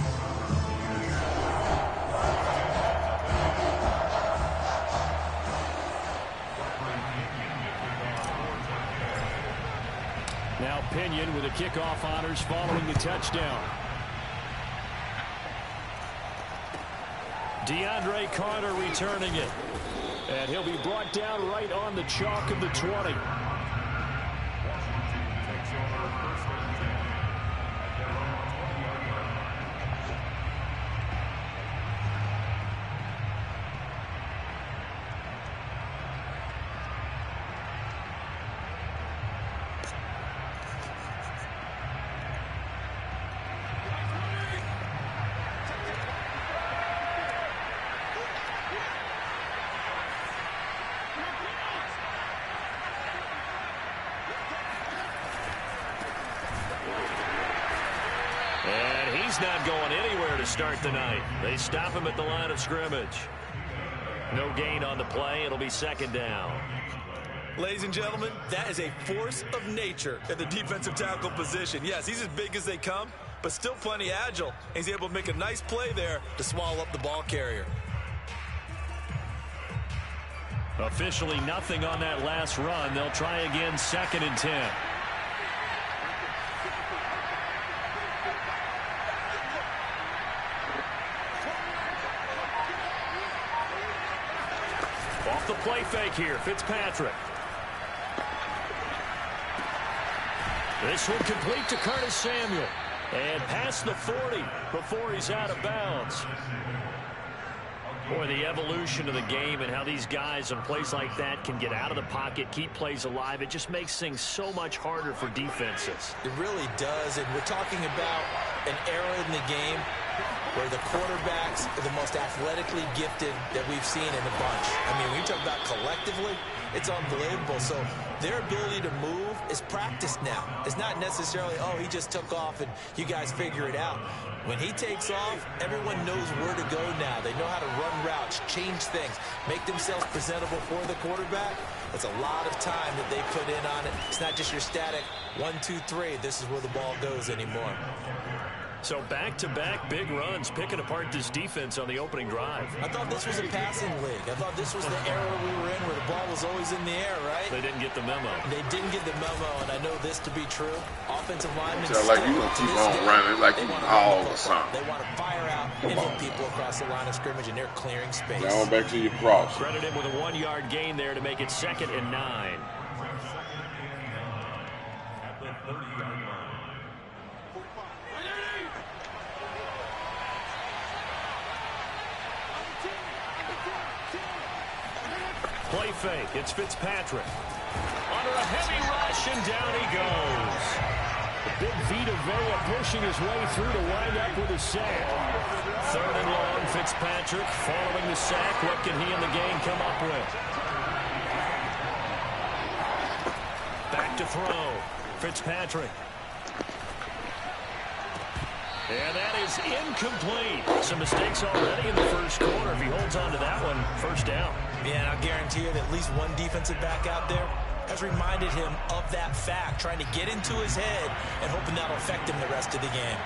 Now Pinion with the kickoff honors following the touchdown. DeAndre Carter returning it. And he'll be brought down right on the chalk of the 20. He's not going anywhere to start the night. They stop him at the line of scrimmage. No gain on the play. It'll be second down. Ladies and gentlemen, that is a force of nature at the defensive tackle position. Yes, he's as big as they come, but still plenty agile. He's able to make a nice play there to swallow up the ball carrier. Officially nothing on that last run. They'll try again 2nd and 10. Off the play fake here, Fitzpatrick. This one complete to Curtis Samuel. And past the 40 before he's out of bounds. Boy, the evolution of the game and how these guys on plays like that can get out of the pocket, keep plays alive, it just makes things so much harder for defenses. It really does, and we're talking about an era in the game where the quarterbacks are the most athletically gifted that we've seen in a bunch. I mean, when you talk about collectively, it's unbelievable. So their ability to move is practiced now. It's not necessarily, oh, he just took off and you guys figure it out. When he takes off, everyone knows where to go now. They know how to run routes, change things, make themselves presentable for the quarterback. That's a lot of time that they put in on it. It's not just your static 1, 2, 3. This is where the ball goes anymore. So back-to-back big runs, picking apart this defense on the opening drive. I thought this was a passing league. I thought this was the era we were in where the ball was always in the air, right? They didn't get the memo. They didn't get the memo, and I know this to be true. Offensive linemen So like you gonna keep on running like you all or something. They want to fire out and hit people across the line of scrimmage, and they're clearing space. Now back to your cross. Credit him with a 1-yard gain there to make it 2nd and 9. Play fake. It's Fitzpatrick. Under a heavy rush, and down he goes. The big Vita Vea pushing his way through to wind up with a sack. 3rd and long, Fitzpatrick following the sack. What can he and the game come up with? Back to throw. Fitzpatrick. And that is incomplete. Some mistakes already in the first quarter. If he holds on to that one, first down. Yeah, and I'll guarantee you that at least one defensive back out there has reminded him of that fact, trying to get into his head and hoping that'll affect him the rest of the game.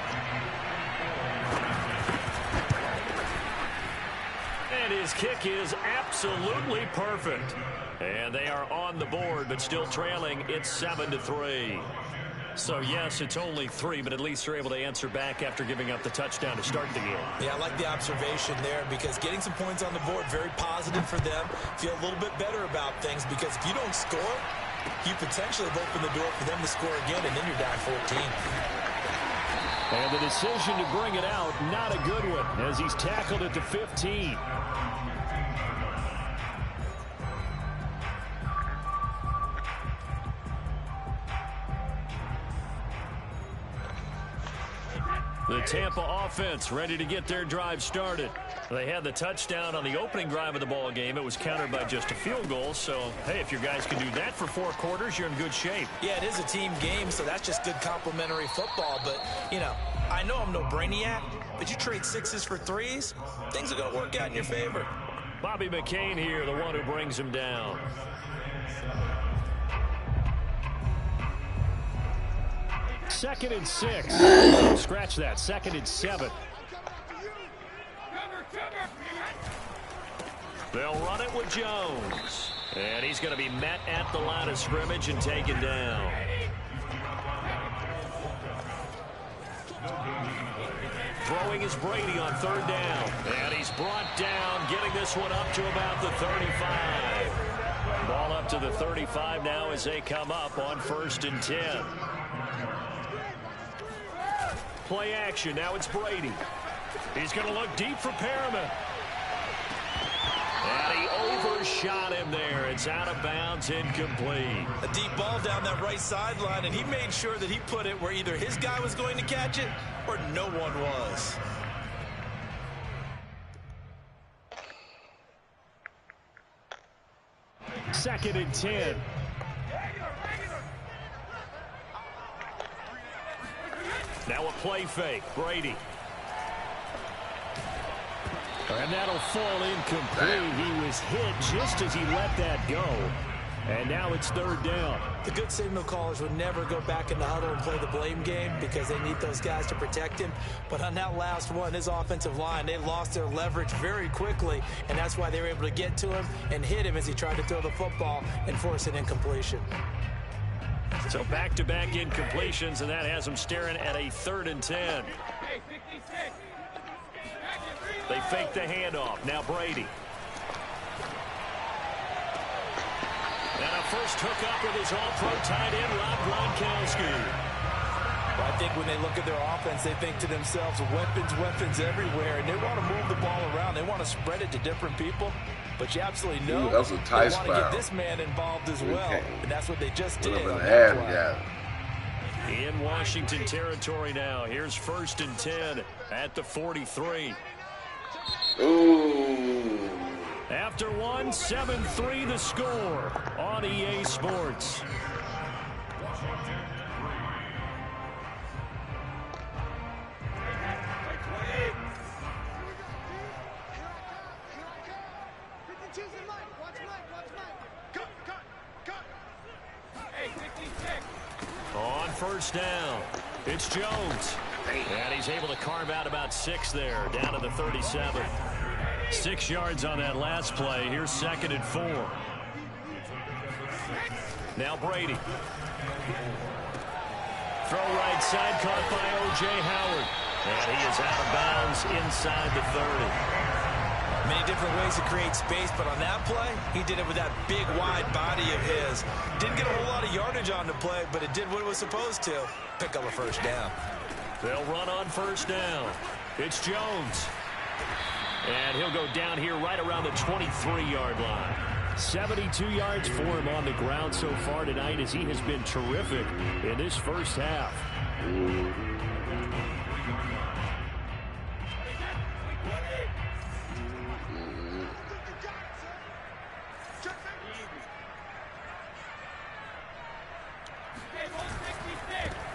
And his kick is absolutely perfect. And they are on the board, but still trailing. It's 7-3. So, yes, it's only 3, but at least they're able to answer back after giving up the touchdown to start the game. Yeah, I like the observation there because getting some points on the board, very positive for them. Feel a little bit better about things because if you don't score, you potentially have opened the door for them to score again, and then you're down 14. And the decision to bring it out, not a good one, as he's tackled at the 15. The Tampa offense ready to get their drive started. They had the touchdown on the opening drive of the ball game. It was countered by just a field goal. So, hey, if your guys can do that for 4 quarters, you're in good shape. Yeah, it is a team game, so that's just good complimentary football. But, you know, I know I'm no brainiac, but you trade 6s for 3s, things are going to work out in your favor. Bobby McCain here, the one who brings him down. Second and 6. Scratch that. Second and 7. They'll run it with Jones. And he's going to be met at the line of scrimmage and taken down. Throwing is Brady on third down. And he's brought down, getting this one up to about the 35. Ball up to the 35 now as they come up on 1st and 10. Play action. Now it's Brady. He's going to look deep for Perriman. And he overshot him there. It's out of bounds, incomplete. A deep ball down that right sideline, and he made sure that he put it where either his guy was going to catch it or no one was. Second and 10. Now a play fake. Brady. And that'll fall incomplete. He was hit just as he let that go. And now it's third down. The good signal callers would never go back in the huddle and play the blame game because they need those guys to protect him. But on that last one, his offensive line, they lost their leverage very quickly, and that's why they were able to get to him and hit him as he tried to throw the football and force an incompletion. So back-to-back incompletions, and that has them staring at a 3rd and 10. They fake the handoff. Now Brady. And a first hookup with his all-pro tight end, Rob Gronkowski. Well, I think when they look at their offense, they think to themselves, weapons everywhere, and they want to move the ball around. They want to spread it to different people. But you absolutely know that was a tight they want to get this man involved as well. And that's what they just did on that play. In Washington territory now. Here's 1st and 10 at the 43. Ooh. After one, 7-3 the score on EA Sports. On 1st down, it's Jones. And he's able to carve out about 6 there, down to the 37. 6 yards on that last play. Here's 2nd and 4. Now Brady. Throw right side, caught by O.J. Howard. And he is out of bounds inside the 30. Many different ways to create space, but on that play, he did it with that big, wide body of his. Didn't get a whole lot of yardage on the play, but it did what it was supposed to. Pick up a 1st down. They'll run on 1st down. It's Jones. And he'll go down here right around the 23-yard line. 72 yards for him on the ground so far tonight as he has been terrific in this first half.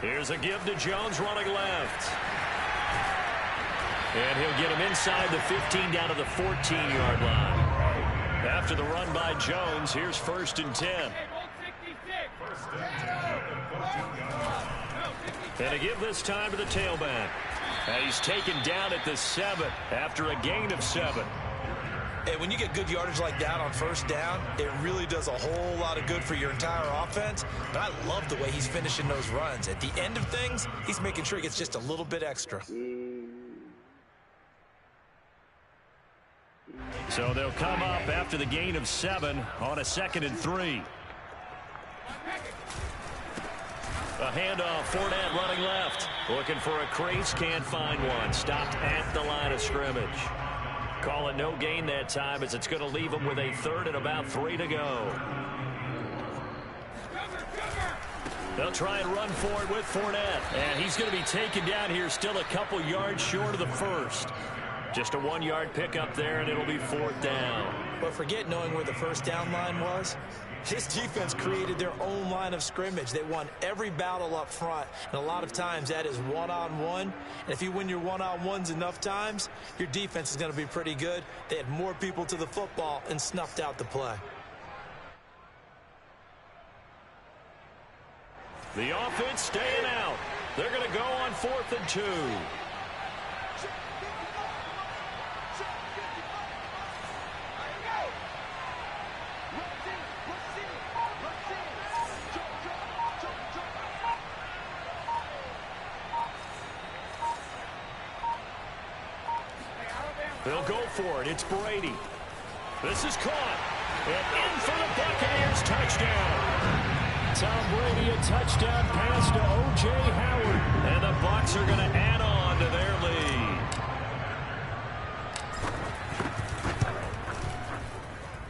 Here's a give to Jones running left. And he'll get him inside the 15 down to the 14-yard line. After the run by Jones, here's 1st and 10. And a give this time to the tailback. And he's taken down at the 7 after a gain of 7. And when you get good yardage like that on 1st down, it really does a whole lot of good for your entire offense. But I love the way he's finishing those runs. At the end of things, he's making sure he gets just a little bit extra. So they'll come up after the gain of 7 on a 2nd and 3. A handoff, Fournette running left. Looking for a crease, can't find one. Stopped at the line of scrimmage. Call it no gain that time as it's going to leave him with a 3rd and about 3 to go. They'll try and run for it with Fournette. And he's going to be taken down here still a couple yards short of the 1st. Just a 1-yard pickup there, and it'll be 4th down. But forget knowing where the 1st down line was. This defense created their own line of scrimmage. They won every battle up front, and a lot of times that is one-on-one. And if you win your one-on-ones enough times, your defense is going to be pretty good. They had more people to the football and snuffed out the play. The offense staying out. They're going to go on 4th and 2. They'll go for it. It's Brady. This is caught. And in for the Buccaneers touchdown. Tom Brady, a touchdown pass to O.J. Howard. And the Bucs are going to add on to their lead.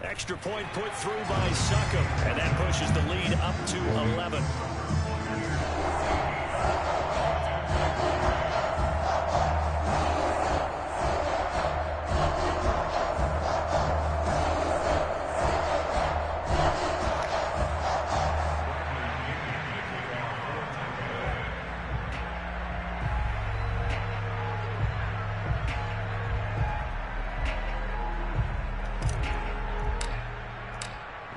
Extra point put through by Succop. And that pushes the lead up to 11.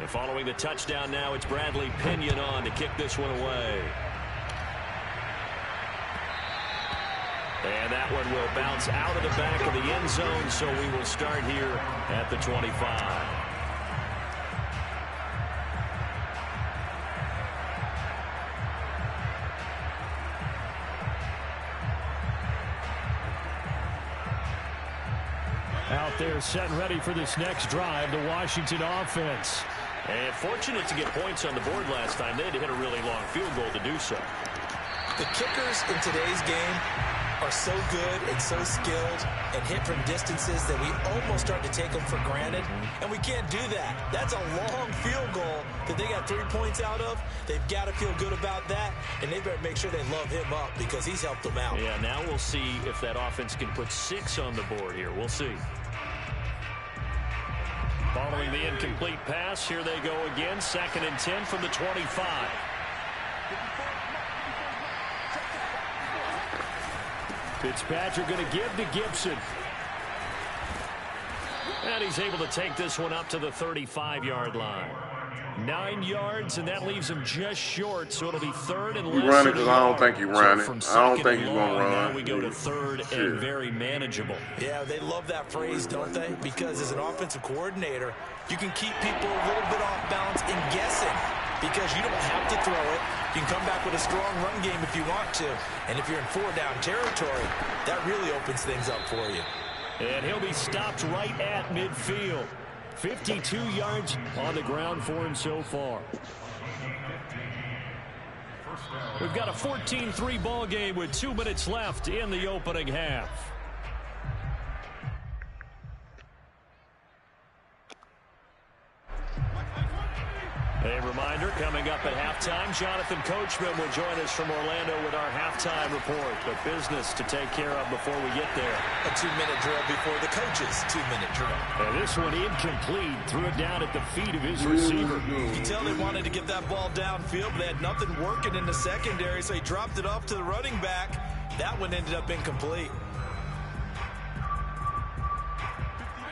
Following the touchdown now, it's Bradley Pinion on to kick this one away. And that one will bounce out of the back of the end zone, so we will start here at the 25. Out there set and ready for this next drive, the Washington offense. And fortunate to get points on the board last time. They had to hit a really long field goal to do so. The kickers in today's game are so good and so skilled and hit from distances that we almost start to take them for granted. And we can't do that. That's a long field goal that they got 3 points out of. They've got to feel good about that. And they better make sure they love him up because he's helped them out. Yeah, now we'll see if that offense can put 6 on the board here. We'll see. Following the incomplete pass, here they go again. 2nd and 10 from the 25. Fitzpatrick going to give to Gibson. And he's able to take this one up to the 35-yard line. 9 yards, and that leaves him just short, so it'll be 3rd and less. You run it because I don't think you run it. So I don't think he's going to run. Now we go to 3rd and very manageable. Yeah, they love that phrase, don't they? Because as an offensive coordinator, you can keep people a little bit off balance and guessing because you don't have to throw it. You can come back with a strong run game if you want to. And if you're in 4-down territory, that really opens things up for you. And he'll be stopped right at midfield. 52 yards on the ground for him so far. We've got a 14-3 ball game with 2 minutes left in the opening half. A reminder, coming up at halftime, Jonathan Coachman will join us from Orlando with our halftime report. But business to take care of before we get there. A 2-minute drill before the coach's 2-minute drill. And this one incomplete. Threw it down at the feet of his receiver. You can tell they wanted to get that ball downfield, but they had nothing working in the secondary, so he dropped it off to the running back. That one ended up incomplete.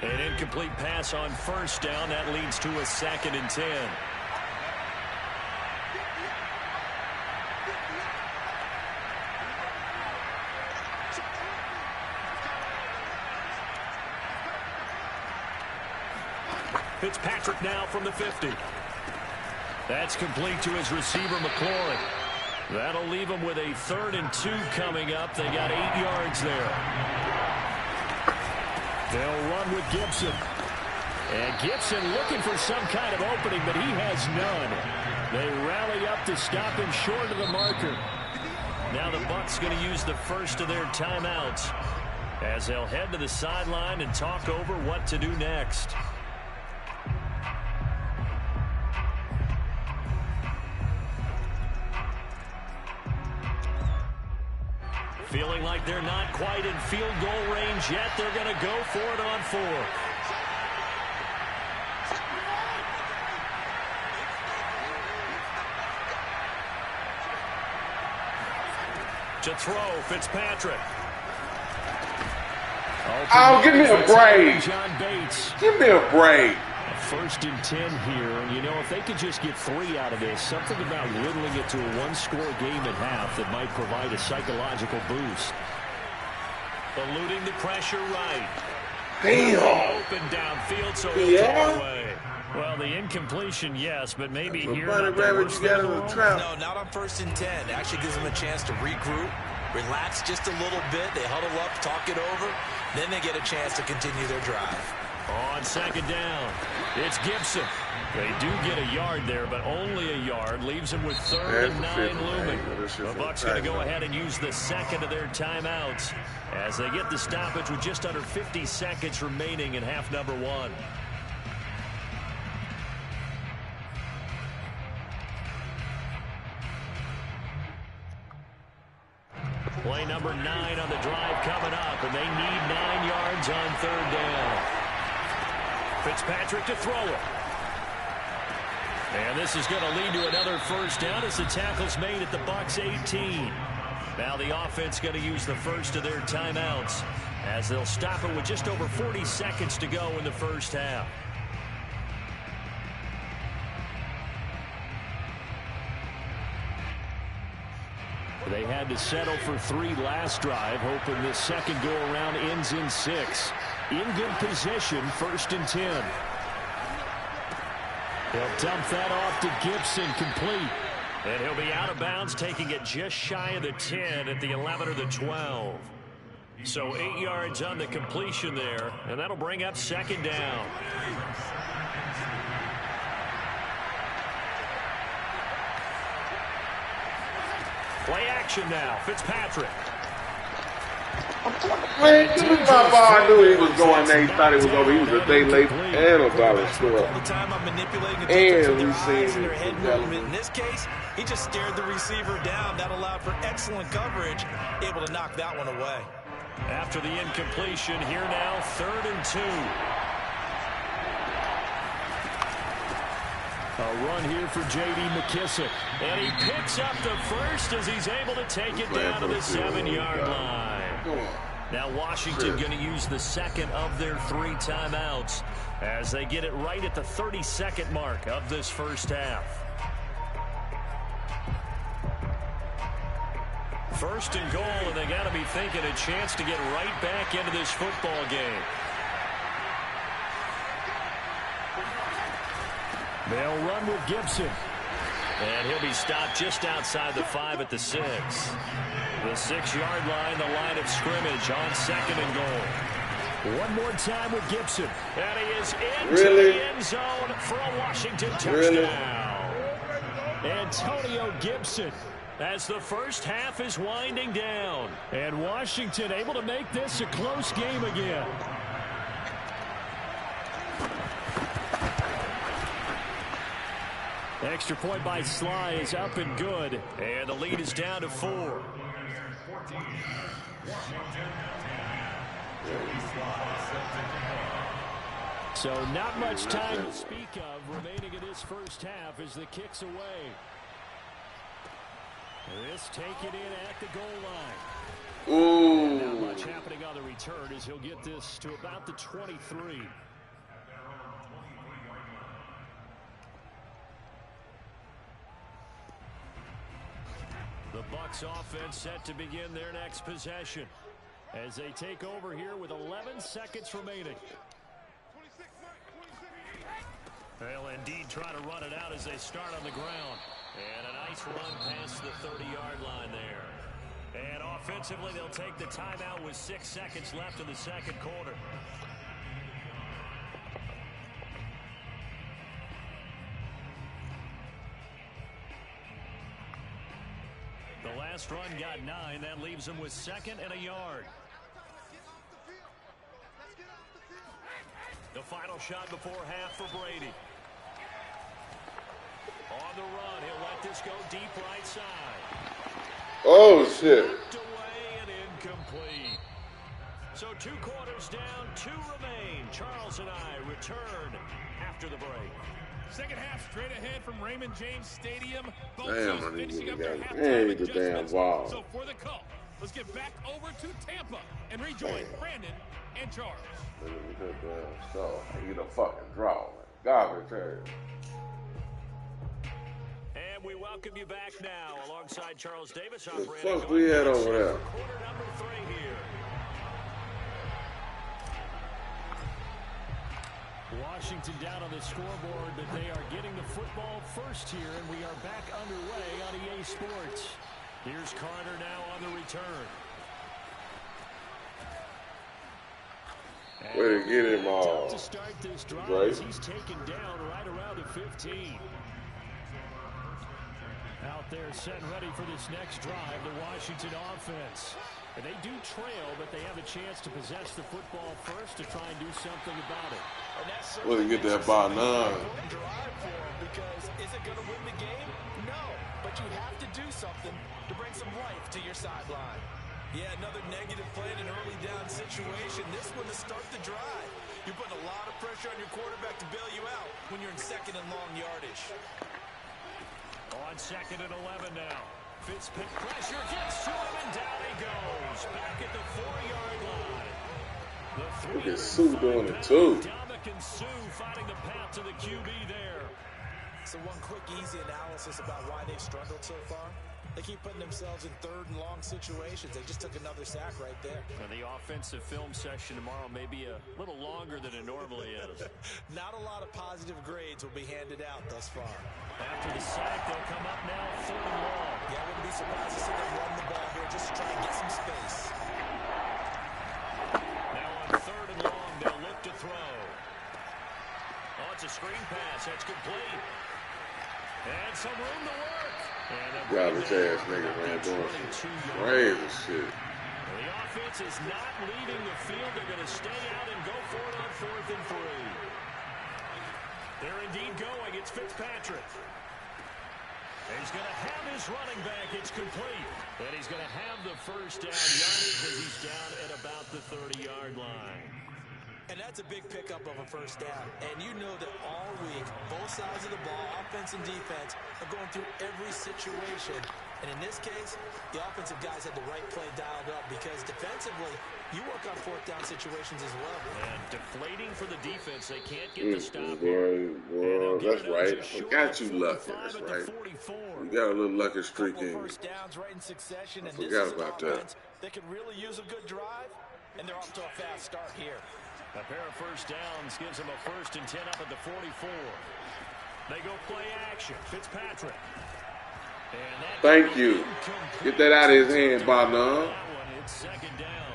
An incomplete pass on 1st down. That leads to a 2nd and 10. Fitzpatrick now from the 50. That's complete to his receiver, McLaurin. That'll leave him with a 3rd and 2 coming up. They got 8 yards there. They'll run with Gibson. And Gibson looking for some kind of opening, but he has none. They rally up to stop him short of the marker. Now the Bucs going to use the first of their timeouts as they'll head to the sideline and talk over what to do next. Feeling like they're not quite in field goal range yet. They're going to go for it on 4th. To throw, Fitzpatrick. Oh, give me a break. John Bates. Give me a break. 1st and 10 here, and you know, if they could just get 3 out of this, something about whittling it to a 1-score game at half that might provide a psychological boost. Eluding the pressure right. Damn. Open downfield, so he'll throw away. Well, the incompletion, yes, but maybe here not the worst thing in the world. No, not on 1st and 10. It actually gives them a chance to regroup, relax just a little bit. They huddle up, talk it over. Then they get a chance to continue their drive. On 2nd down, it's Gibson. They do get a yard there, but only a yard. Leaves them with 3rd and 9 looming. The Bucs going to go ahead and use the 2nd of their timeouts as they get the stoppage with just under 50 seconds remaining in half number 1. Play number 9 on the drive coming up, and they need 9 yards on 3rd down. Fitzpatrick to throw it. And this is going to lead to another 1st down as the tackle's made at the Bucs 18. Now the offense going to use the 1st of their timeouts as they'll stop it with just over 40 seconds to go in the 1st half. They had to settle for 3 last drive, hoping this second go-around ends in 6. In good position, 1st and 10. He'll dump that off to Gibson, complete. And he'll be out of bounds, taking it just shy of the 10 at the 11 or the 12. So 8 yards on the completion there, and that'll bring up 2nd down. Play action now. Fitzpatrick. Man, give me my ball. I knew he was going there. He thought it was over. He was a day late and a dollar store. All the time I'm manipulating And their we eyes seen and their it. head movement. In this case, he just stared the receiver down. That allowed for excellent coverage, able to knock that one away. After the incompletion, here now, 3rd and 2. A run here for J.D. McKissick. And he picks up the 1st as he's able to take it down to the 7-yard line. Now Washington going to use the 2nd of their 3 timeouts as they get it right at the 32nd mark of this 1st half. 1st and goal, and they got to be thinking a chance to get right back into this football game. They'll run with Gibson. And he'll be stopped just outside the 5 at the 6. The 6-yard line, the line of scrimmage on 2nd and goal. One more time with Gibson. And he is into the end zone for a Washington touchdown. Antonio Gibson as the 1st half is winding down. And Washington able to make this a close game again. Extra point by Sly is up and good. And the lead is down to 4. So not much time to speak of remaining in this 1st half as the kick's away. This taken in at the goal line. Ooh. Not much happening on the return as he'll get this to about the 23. The Bucs offense set to begin their next possession as they take over here with 11 seconds remaining. They'll indeed try to run it out as they start on the ground. And a nice run past the 30-yard line there. And offensively, they'll take the timeout with 6 seconds left in the 2nd quarter. The last run got 9. That leaves them with 2nd and a yard. The final shot before half for Brady. On the run, he'll let this go deep right side. Oh, shit. Knocked away and incomplete. So 2 quarters down, 2 remain. Charles and I return after the break. Second half straight ahead from Raymond James Stadium. Both Damn, teams I need finishing to up their get halftime the damn adjustments. ball. So for the call, let's get back over to Tampa and rejoin Brandon and Charles. So I get a fucking draw, man. Garbage time. And we welcome you back now alongside Charles Davis. What the fuck we had over there? Quarter number 3 here. Washington down on the scoreboard, but they are getting the football first here, and we are back underway on EA Sports. Here's Carter now on the return. Way to get him all. To start this drive, right. He's taken down right around the 15. Out there set and ready for this next drive, the Washington offense. And they do trail, but they have a chance to possess the football first to try and do something about it. Well, to get that by 9. Because is it going to win the game? No, but you have to do something to bring some life to your sideline. Yeah, another negative play in an early down situation. This one to start the drive. You're putting a lot of pressure on your quarterback to bail you out when you're in second and long yardage. On second and 11 now. Fitz pick pressure, gets to him, and down he goes. Back at the 4-yard line. Look at Sue doing it too. Dominican Sue finding the path to the QB there. So one quick, easy analysis about why they've struggled so far. They keep putting themselves in third and long situations. They just took another sack right there. And the offensive film session tomorrow may be a little longer than it normally is. Not a lot of positive grades will be handed out thus far. After the sack, they'll come up now third and long. Yeah, I wouldn't be surprised to see them run the ball here just to try and get some space. Now on third and long, they'll look to throw. Oh, it's a screen pass. That's complete. And some room to work. Garbage ass nigga, man, doing some crazy shit. The offense is not leaving the field. They're going to stay out and go for it on 4th and 3. They're indeed going. It's Fitzpatrick. And he's going to have his running back. It's complete. And he's going to have the first down yardage as he's down at about the 30-yard line. And that's a big pickup of a first down. And you know that all week, both sides of the ball, offense and defense, are going through every situation. And in this case, the offensive guys had the right play dialed up because defensively, you work on 4th down situations as well. And deflating for the defense. They can't get the stop. Boy, that's right. I got you lucky. That's right. You got a little lucky streak in you. First downs right in succession. I forgot about that. They could really use a good drive, and they're off to a fast start here. A pair of first downs gives them a 1st and 10 up at the 44. They go play action. Fitzpatrick. Thank you. Get that out of his hand, Bob. It's second down.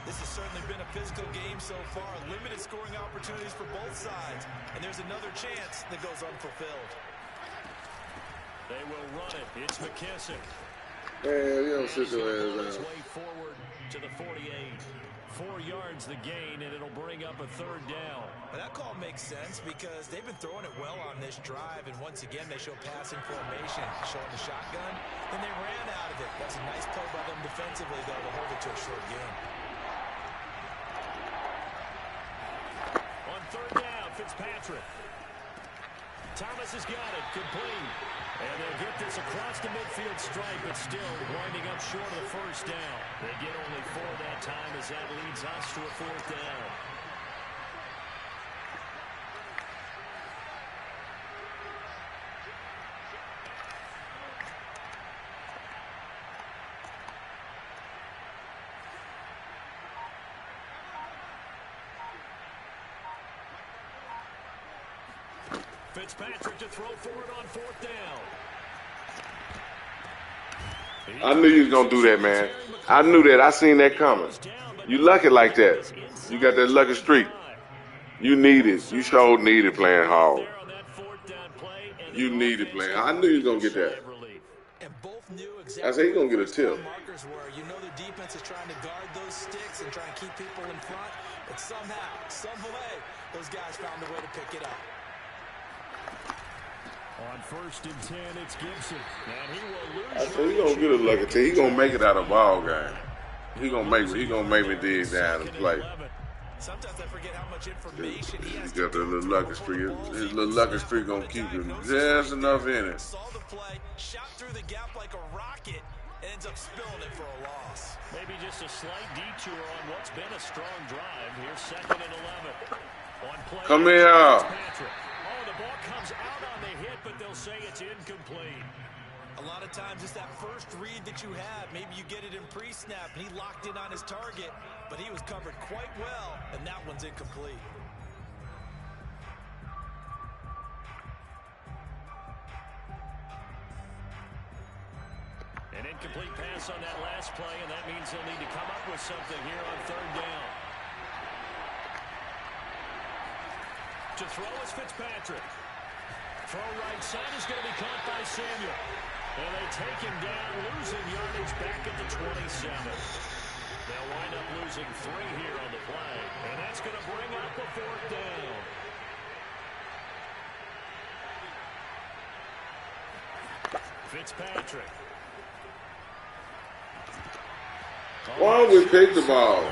This has certainly been a physical game so far. Limited scoring opportunities for both sides. And there's another chance that goes unfulfilled. They will run it. It's McKissick. Man, you don't sit your ass His down. way forward to the 48. 4 yards the gain, and it'll bring up a 3rd down. Well, that call makes sense because they've been throwing it well on this drive, and once again they show passing formation, showing the shotgun, and they ran out of it. That's a nice play by them defensively, though, to hold it to a short gain. On 3rd down, Fitzpatrick. Thomas has got it, complete. And they'll get this across the midfield stripe, but still winding up short of the 1st down. They get only 4 that time as that leads us to a 4th down. Fitzpatrick to throw for it on 4th down. I knew you was going to do that, man. I knew that. I seen that coming. You lucky like that. You got that lucky streak. You need it. You sure need it playing hard. You need it playing hard. I knew you was going to get that. And both knew I exactly said, he's going to get a tip. markers were. You know the defense is trying to guard those sticks and try and keep people in front. But somehow, some way, those guys found a way to pick it up. On 1st and 10, it's Gibson. And he will lose. I said, he's going to get a lucky tip. He's going to make it out of ball game. He's going to make me dig down and play. Sometimes I forget how much information he has He got to that go little through lucky before the streak. ball's His even little lucky snapped. streak What gonna a keep him diagnosis just right enough there. in it. Saw the play, shot through the gap like a rocket, and ends up spilling it for a loss. Maybe just a slight detour on what's been a strong drive. Here's 2nd and 11. On play, Come here. Fitzpatrick. Oh, the ball comes out on the hit, but they'll say it's incomplete. A lot of times it's that first read that you have. Maybe you get it in pre-snap, and he locked in on his target, but he was covered quite well, and that one's incomplete. An incomplete pass on that last play, and that means they'll need to come up with something here on 3rd down. To throw is Fitzpatrick. Throw right side is going to be caught by Samuel. And they take him down, losing yardage back at the 27. They'll wind up losing 3 here on the play. And that's going to bring up a 4th down. Fitzpatrick. Why don't we pick the ball?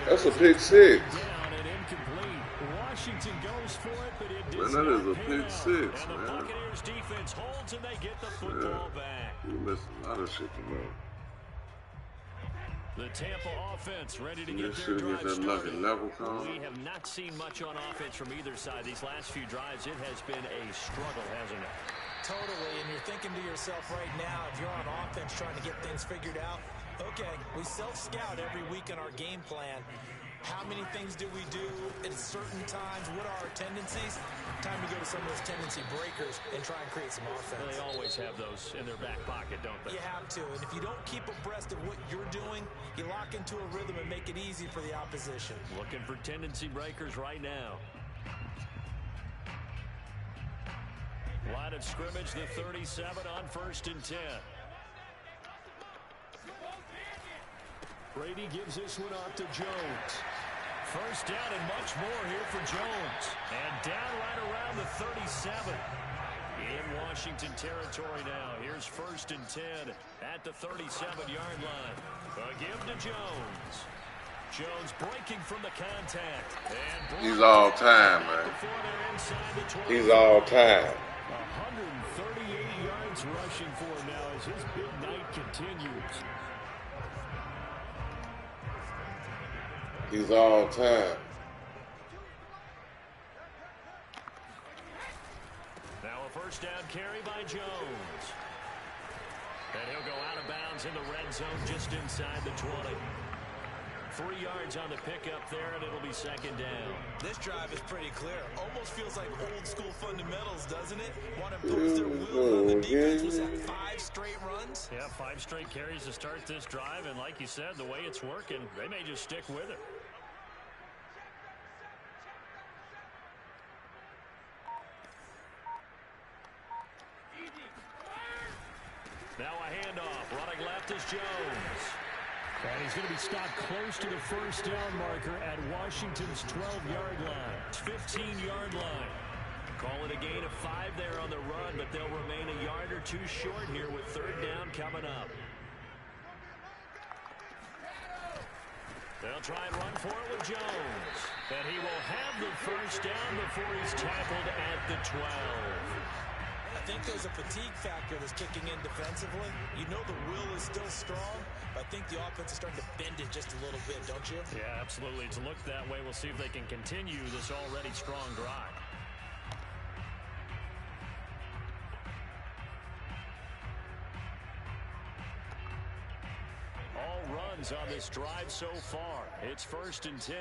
That's a pick 6. Down and incomplete. Washington goes for it, but it Man, does that is not a pay pick out. 6, And the man. Buccaneers defense holds and they get the football back. We missed a lot of shit tonight. The Tampa offense ready to You get their should get drive that lucky started. level call. We have not seen much on offense from either side. These last few drives, it has been a struggle, hasn't it? Totally, and you're thinking to yourself right now, if you're on offense trying to get things figured out, okay, we self-scout every week on our game plan. How many things do we do at certain times? What are our tendencies? Time to go to some of those tendency breakers and try and create some offense. They always have those in their back pocket, don't they? You have to, and if you don't keep abreast of what you're doing, you lock into a rhythm and make it easy for the opposition. Looking for tendency breakers right now. Line of scrimmage, the 37 on 1st and 10. Brady gives this one off to Jones. 1st down and much more here for Jones. And down right around the 37. In Washington territory now. Here's 1st and 10 at the 37-yard line. A give to Jones. Jones breaking from the contact. And He's all time, man. He's all time. 138 yards rushing for him now as his big night continues. He's all time. Now a 1st down carry by Jones. And he'll go out of bounds in the red zone just inside the 20. 3 yards on the pickup there, and it'll be 2nd down. This drive is pretty clear. Almost feels like old school fundamentals, doesn't it? Want to impose their will on the defense. Was that 5 straight runs? Yeah, 5 straight carries to start this drive, and like you said, the way it's working, they may just stick with it. Now a handoff. Running left is Jones. And he's going to be stopped close to the 1st down marker at Washington's 12-yard line. 15-yard line. Call it a gain of 5 there on the run, but they'll remain a yard or 2 short here with 3rd down coming up. They'll try and run for it with Jones. And he will have the 1st down before he's tackled at the 12. I think there's a fatigue factor that's kicking in defensively. You know the will is still strong, but I think the offense is starting to bend it just a little bit, don't you? Yeah, absolutely. It's looked that way. We'll see if they can continue this already strong drive. All runs on this drive so far. It's 1st and 10.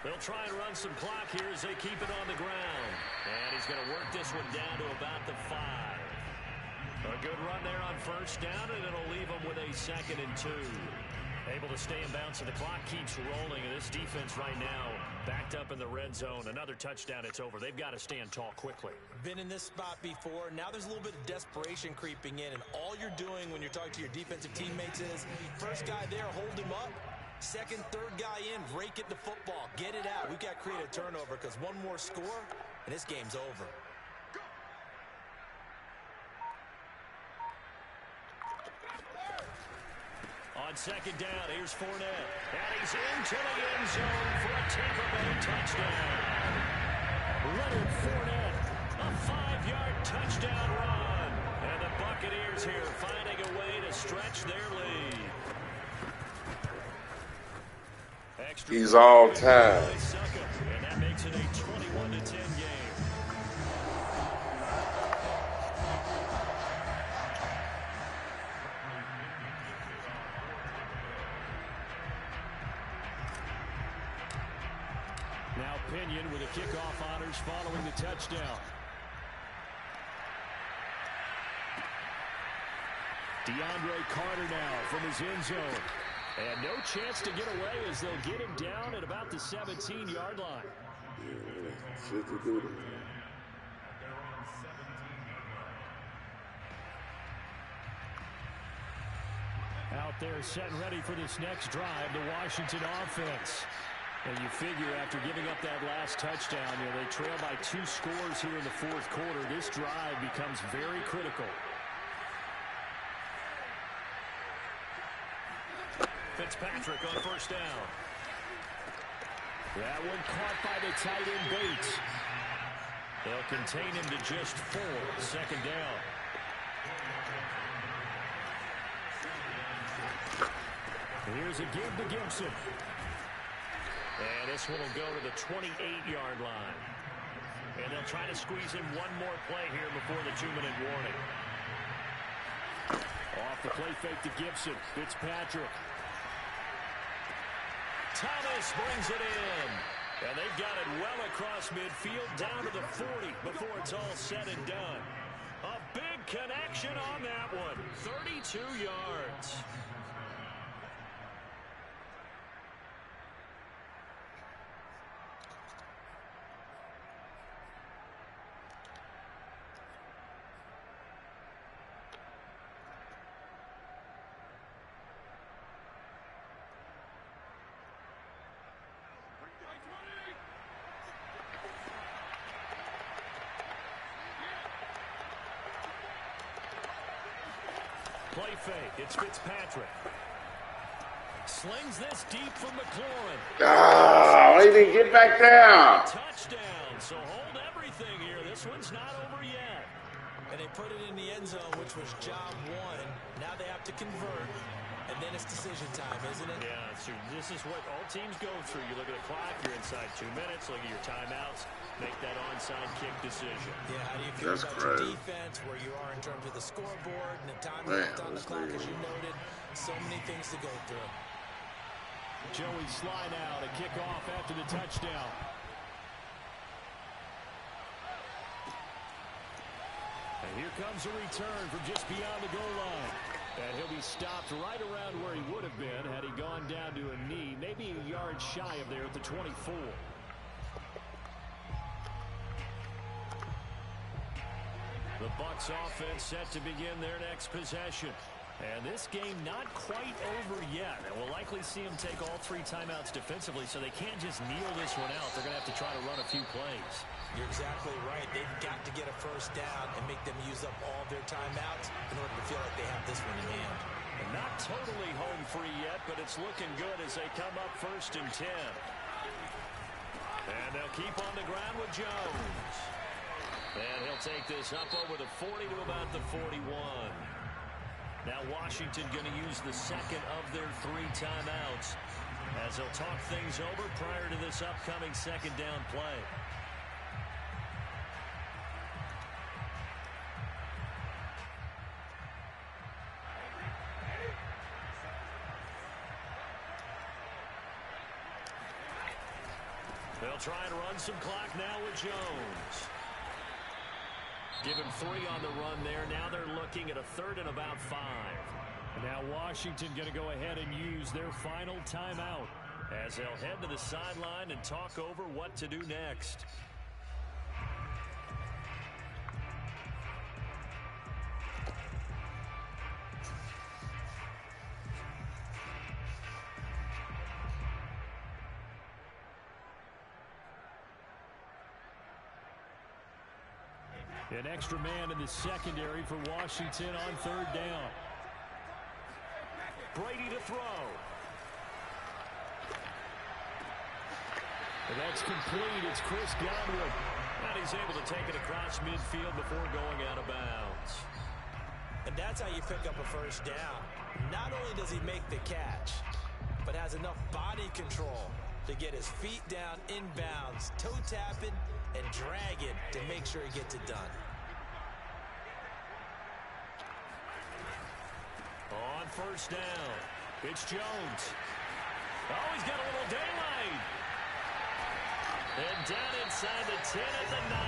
They'll try and run some clock here as they keep it on the ground. And he's going to work this one down to about the 5. A good run there on 1st down, and it'll leave them with a 2nd and 2. Able to stay in bounds, so the clock keeps rolling. And this defense right now backed up in the red zone. Another touchdown, it's over. They've got to stand tall quickly. Been in this spot before. Now there's a little bit of desperation creeping in, and all you're doing when you're talking to your defensive teammates is, first guy there, hold him up. 2nd, 3rd guy in, rake at the football. Get it out. We've got to create a turnover because one more score, and this game's over. On second down, here's Fournette. And he's into the end zone for a Tampa Bay touchdown. Leonard Fournette, a 5-yard touchdown run. And the Buccaneers here finding a way to stretch their lead. He's all time. And that makes it a 21-10 game. Now Pinion with the kickoff honors following the touchdown. DeAndre Carter now from his end zone. And no chance to get away as they'll get him down at about the 17-yard line. Out there set and ready for this next drive, the Washington offense. And you figure after giving up that last touchdown, they trail by 2 scores here in the fourth quarter. This drive becomes very critical. Fitzpatrick on first down. That one caught by the tight end Bates. They'll contain him to just 4. Second down. Here's a give to Gibson. And this one will go to the 28-yard line. And they'll try to squeeze in one more play here before the 2-minute warning. Off the play fake to Gibson. Fitzpatrick. Thomas brings it in. And they've got it well across midfield down to the 40 before it's all said and done. A big connection on that one. 32 yards. Play fake. It's Fitzpatrick. Slings this deep from McLaurin. Oh, he didn't get back down. Touchdown. So hold everything here. This one's not over yet. And they put it in the end zone, which was job 1. Now they have to convert. And then it's decision time, isn't it? Yeah, so this is what all teams go through. You look at the clock, you're inside 2 minutes, look at your timeouts, make that onside kick decision. Yeah, how do you feel about your defense, where you are in terms of the scoreboard and the time left on the clock, as you noted? So many things to go through. Joey slide out, a kickoff after the touchdown. And here comes a return from just beyond the goal line. And he'll be stopped right around where he would have been had he gone down to a knee, maybe a yard shy of there at the 24. The Bucs offense set to begin their next possession. And this game not quite over yet. And we'll likely see them take all 3 timeouts defensively, so they can't just kneel this one out. They're going to have to try to run a few plays. You're exactly right. They've got to get a first down and make them use up all their timeouts in order to feel like they have this one in hand. And not totally home free yet, but it's looking good as they come up 1st and 10. And they'll keep on the ground with Jones. And he'll take this up over the 40 to about the 41. Now Washington going to use the second of their 3 timeouts as they'll talk things over prior to this upcoming second down play. They'll try and run some clock now with Jones. Give him 3 on the run there. Now they're looking at a 3rd and about 5. Now Washington going to go ahead and use their final timeout as they'll head to the sideline and talk over what to do next. An extra man in the secondary for Washington on 3rd down. Brady to throw. And that's complete. It's Chris Godwin. And he's able to take it across midfield before going out of bounds. And that's how you pick up a first down. Not only does he make the catch, but has enough body control to get his feet down inbounds, toe tapping, and dragging to make sure he gets it done. On first down, it's Jones. Oh, he's got a little daylight. And down inside the 10 at the 9.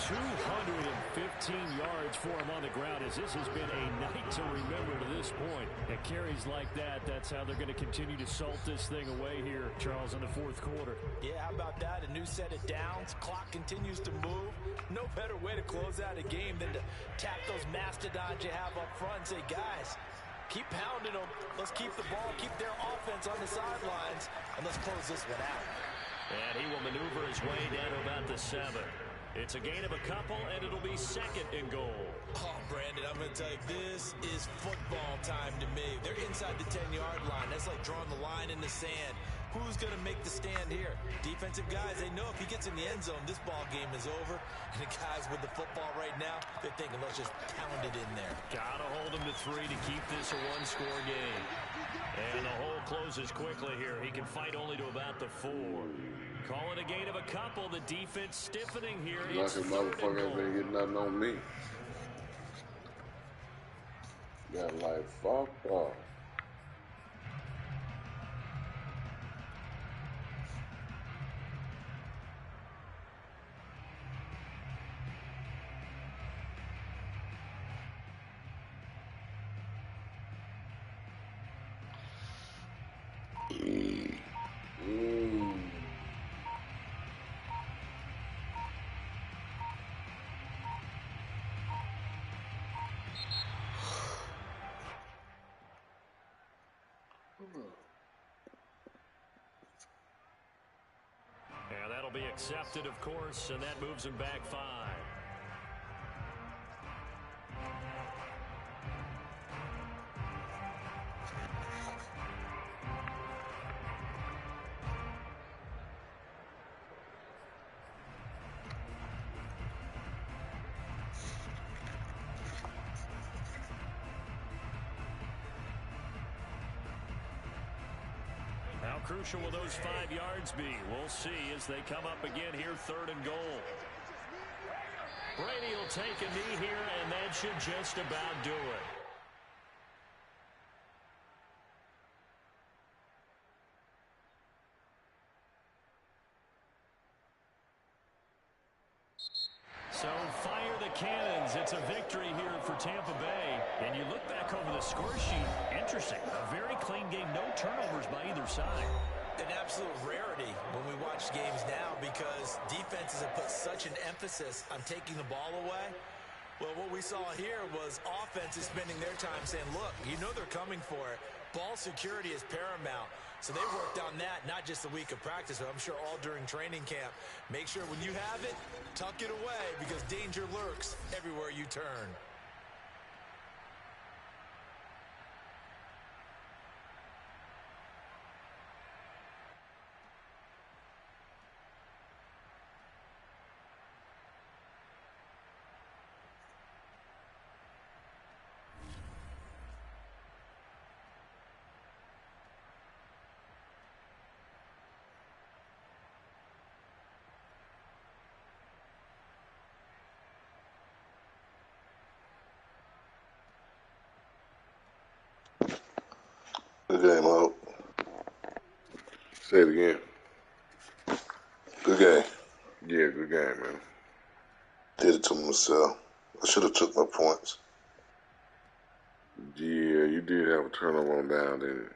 215 yards for him on the ground, as this has been a night to remember to this point. And carries like that, that's how they're going to continue to salt this thing away here, Charles, in the fourth quarter. Yeah, how about that? A new set of downs. Clock continues to move. No better way to close out a game than to tap those mastodons you have up front and say, guys, keep pounding them. Let's keep the ball, keep their offense on the sidelines, and let's close this one out. And he will maneuver his way down to about the 7. It's a gain of a couple, and it'll be second and goal. Oh, Brandon, I'm going to tell you, this is football time to me. They're inside the 10-yard line. That's like drawing the line in the sand. Who's going to make the stand here? Defensive guys, they know if he gets in the end zone, this ball game is over. And the guys with the football right now, they're thinking, let's just pound it in there. Got to hold him to 3 to keep this a one-score game. And the hole closes quickly here. He can fight only to about the 4. Call it a gain of a couple. The defense stiffening here. Like a motherfucker ain't been getting nothing on me. Got like fucked up. And that'll be accepted, of course, and that moves him back 5. How crucial will those 5 yards be? We'll see as they come up again here, 3rd and goal. Brady will take a knee here, and that should just about do it. So fire the cannons. It's a victory here for Tampa Bay. And you look back over the score sheet, interesting. A very clean game, no turnovers by either side. An absolute rarity when we watch games now because defenses have put such an emphasis on taking the ball away. Well, what we saw here was offenses spending their time saying, look, you know they're coming for it. Ball security is paramount. So they worked on that, not just the week of practice, but I'm sure all during training camp. Make sure when you have it, tuck it away because danger lurks everywhere you turn. Good game, Hope. Say it again. Good game. Yeah, good game, man. Did it to myself. I should have took my points. Yeah, you did have a turnover on down, didn't you?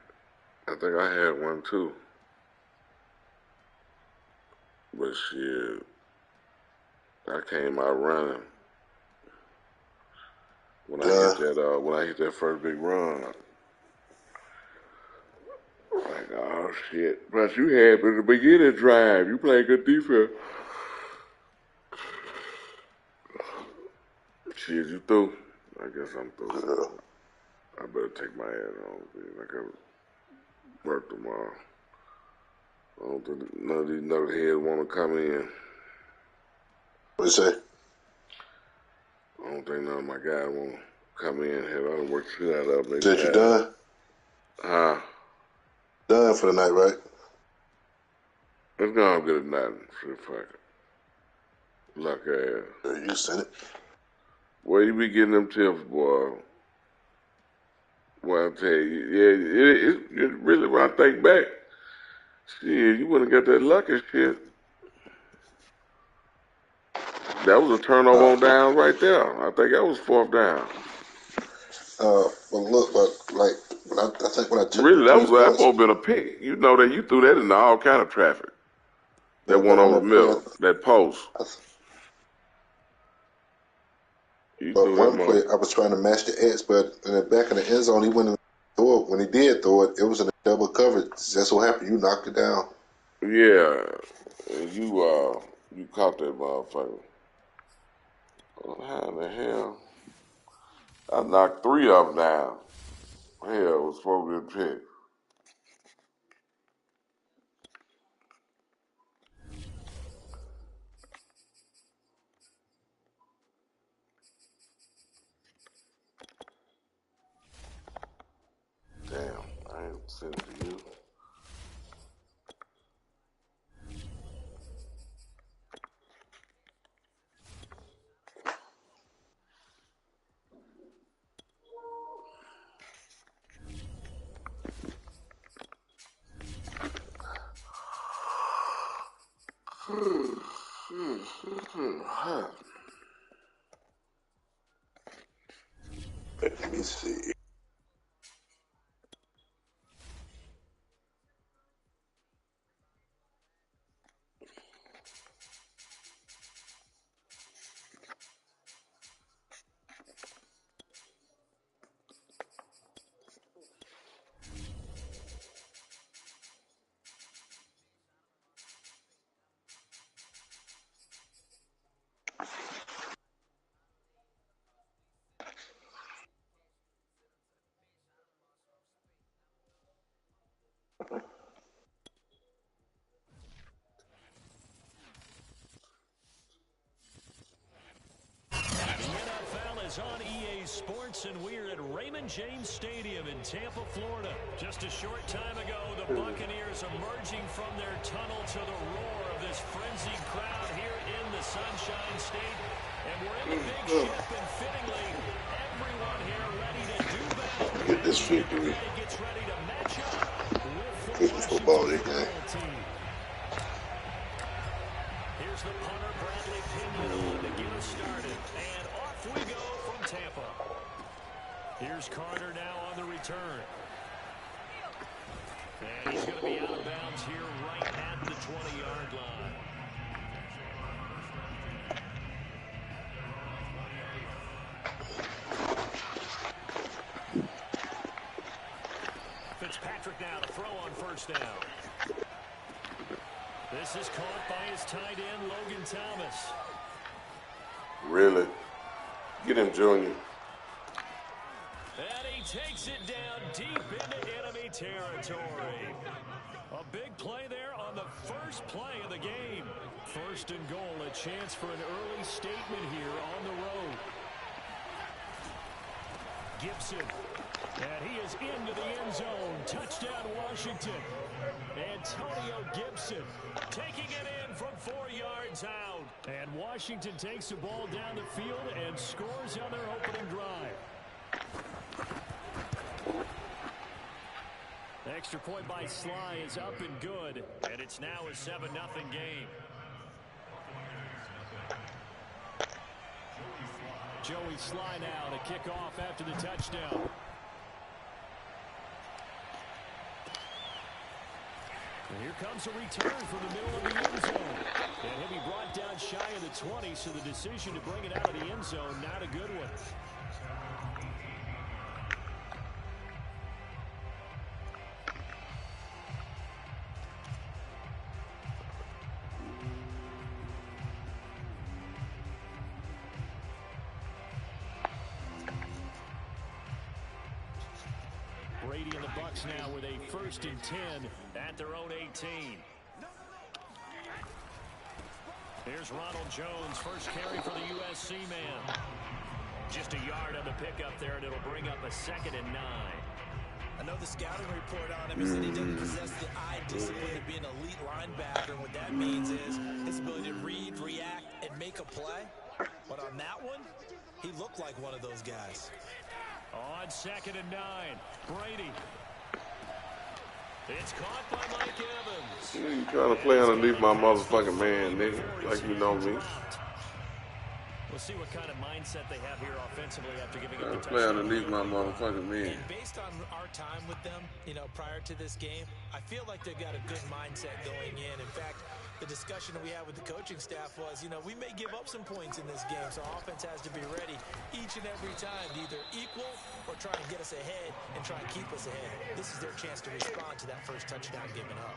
I think I had one too. But shit, I came out running. When I hit that first big run, like, oh shit. But you had in the beginning drive. You played good defense. Shit, you through? I guess I'm through. Yeah. I better take my ass home. I gotta work tomorrow. I don't think none of these knuckleheads want to come in. What you say? I don't think none of my guys want to come in. Hell, I done worked shit out of them. Said you done? Done for the night, right? Let's go and get a night. Shit, fuck it. Luck ass. You sent it. Where you be getting them tips, boy? Well, I tell you, yeah, it really, when I think back, shit, you wouldn't get that lucky shit. That was a turnover on down right there. I think that was 4th down. Well, look, but like, I think when I took Really, the that 3 supposed to points, have been a pick. You know that you threw that into all kind of traffic. That but one on over the that play, middle, that post. You but threw that one play, mother. I was trying to match the X, but in the back of the end zone, he wouldn't throw it. When he did throw it, it was in a double coverage. That's what happened. You knocked it down. Yeah, and you caught that motherfucker. Oh, how in the hell? I knocked 3 of them down. Hell, it was supposed to be a pick. Damn, I ain't sent it to you. Let me see. On EA Sports, and we're at Raymond James Stadium in Tampa, Florida. Just a short time ago, the Buccaneers emerging from their tunnel to the roar of this frenzied crowd here in the Sunshine State. And we're in the big ship, and fittingly, everyone here ready to do battle. Get this victory. Gets ready to match up with the Christmas football league Washington game. football team. Here's the punter, Bradley Pinion, to get us started. And off we go from Tampa. Here's Carter now on the return. And he's going to be out of bounds here right at the 20-yard line. Fitzpatrick now to throw on first down. This is caught by his tight end, Logan Thomas. Really? Get him, Junior. And he takes it down deep into enemy territory. A big play there on the first play of the game. 1st and goal, a chance for an early statement here on the road. Gibson. And he is into the end zone. Touchdown, Washington. Antonio Gibson taking it in from 4 yards out. And Washington takes the ball down the field and scores on their opening drive. Extra point by Sly is up and good. And it's now a 7-0 game. Joey Sly now to kick off after the touchdown. And here comes a return from the middle of the end zone. And he'll be brought down shy of the 20, so the decision to bring it out of the end zone, not a good one. Brady and the Bucs now with a 1st and 10 at their own 18. Here's Ronald Jones, first carry for the USC man. Just a yard on the pickup there, and it'll bring up a 2nd and 9. I know the scouting report on him is that he doesn't possess the eye discipline to be an elite linebacker. What that means is his ability to read, react, and make a play. But on that one, he looked like one of those guys. On 2nd and 9, Brady. It's caught by Mike Evans. You trying to play underneath my motherfucking man, nigga, like you know me. We'll see what kind of mindset they have here offensively after giving up the touchdown. Play underneath my motherfucking man. And based on our time with them, prior to this game, I feel like they've got a good mindset going in. In fact, the discussion that we had with the coaching staff was, we may give up some points in this game, so offense has to be ready each and every time to either equal or try and get us ahead and try and keep us ahead. This is their chance to respond to that first touchdown given up.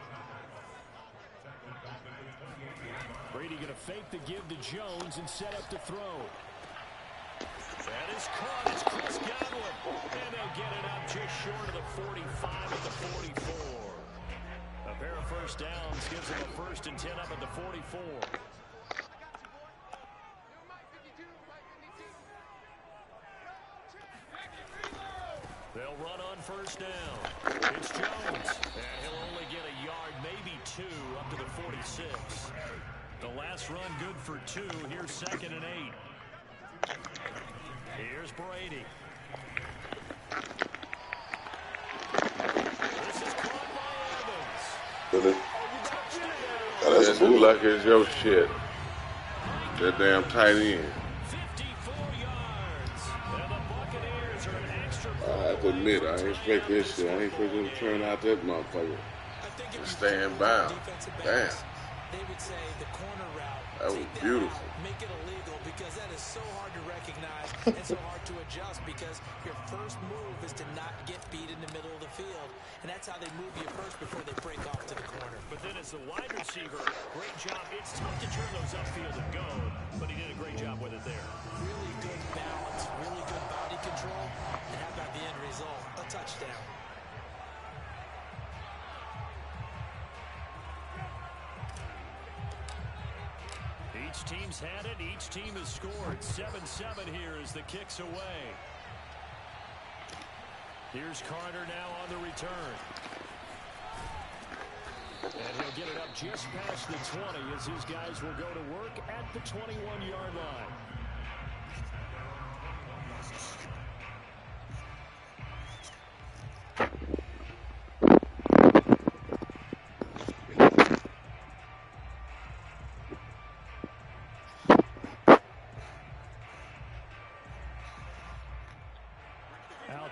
Brady going to fake the give to Jones and set up to throw. That is caught. It's Chris Godwin. And they'll get it up just short of the 45 at the 44. A pair of first downs gives them a 1st and 10 up at the 44. They'll run on first down. It's Jones. And he'll only get a yard, maybe 2, up to the 46. The last run good for 2. Here's 2nd and 8. Here's Brady. This is caught by Evans. Really? That's a like it's your shit. That damn tight end. 54 yards. And the Buccaneers are an extra I have to admit, I ain't expect this shit. I ain't expect them to turn out that motherfucker. Stand bound. Damn. They would say the corner route. That was beautiful. Make it illegal because that is so hard to recognize and so hard to adjust because your first move is to not get beat in the middle of the field. And that's how they move you first before they break off to the corner. But then as the wide receiver, great job. It's tough to turn those upfield and go, but he did a great job with it there. Really good balance, really good body control. And how about the end result? A touchdown. Each team's had it. Each team has scored. 7-7 here as the kick's away. Here's Carter now on the return. And he'll get it up just past the 20 as his guys will go to work at the 21-yard line.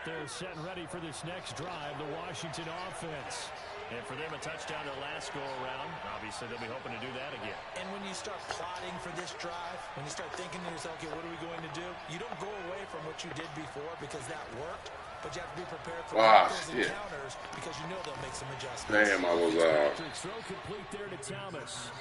They're set and ready for this next drive, the Washington offense. And for them, a touchdown their last go-around. Obviously, they'll be hoping to do that again. And when you start plotting for this drive, when you start thinking to yourself, okay, what are we going to do? You don't go away from what you did before because that worked, but you have to be prepared for those encounters because you know they'll make some adjustments. Damn, I was out. Throw complete there to Thomas.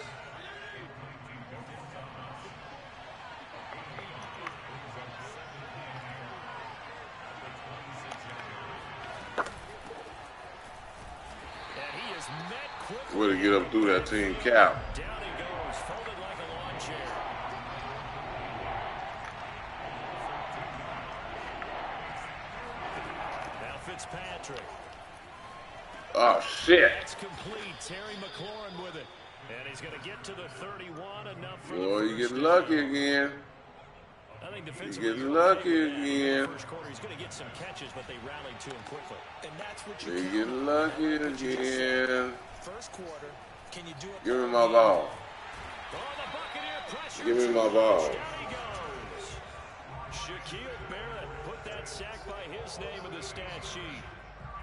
Way to get up through that team cap. Down he goes, folded like a lawn chair. Now Fitzpatrick. Oh, shit. That's complete. Terry McLaurin with it. And he's going to get to the 31. Enough for boy, you get lucky again. I think you get lucky again. First quarter, he's going to get some catches, but they rallied to him quickly. And that's what you get lucky again. First quarter, can you do it? Give me my ball. Oh, give me my ball. Down he goes. Shaquille Barrett put that sack by his name in the stat sheet.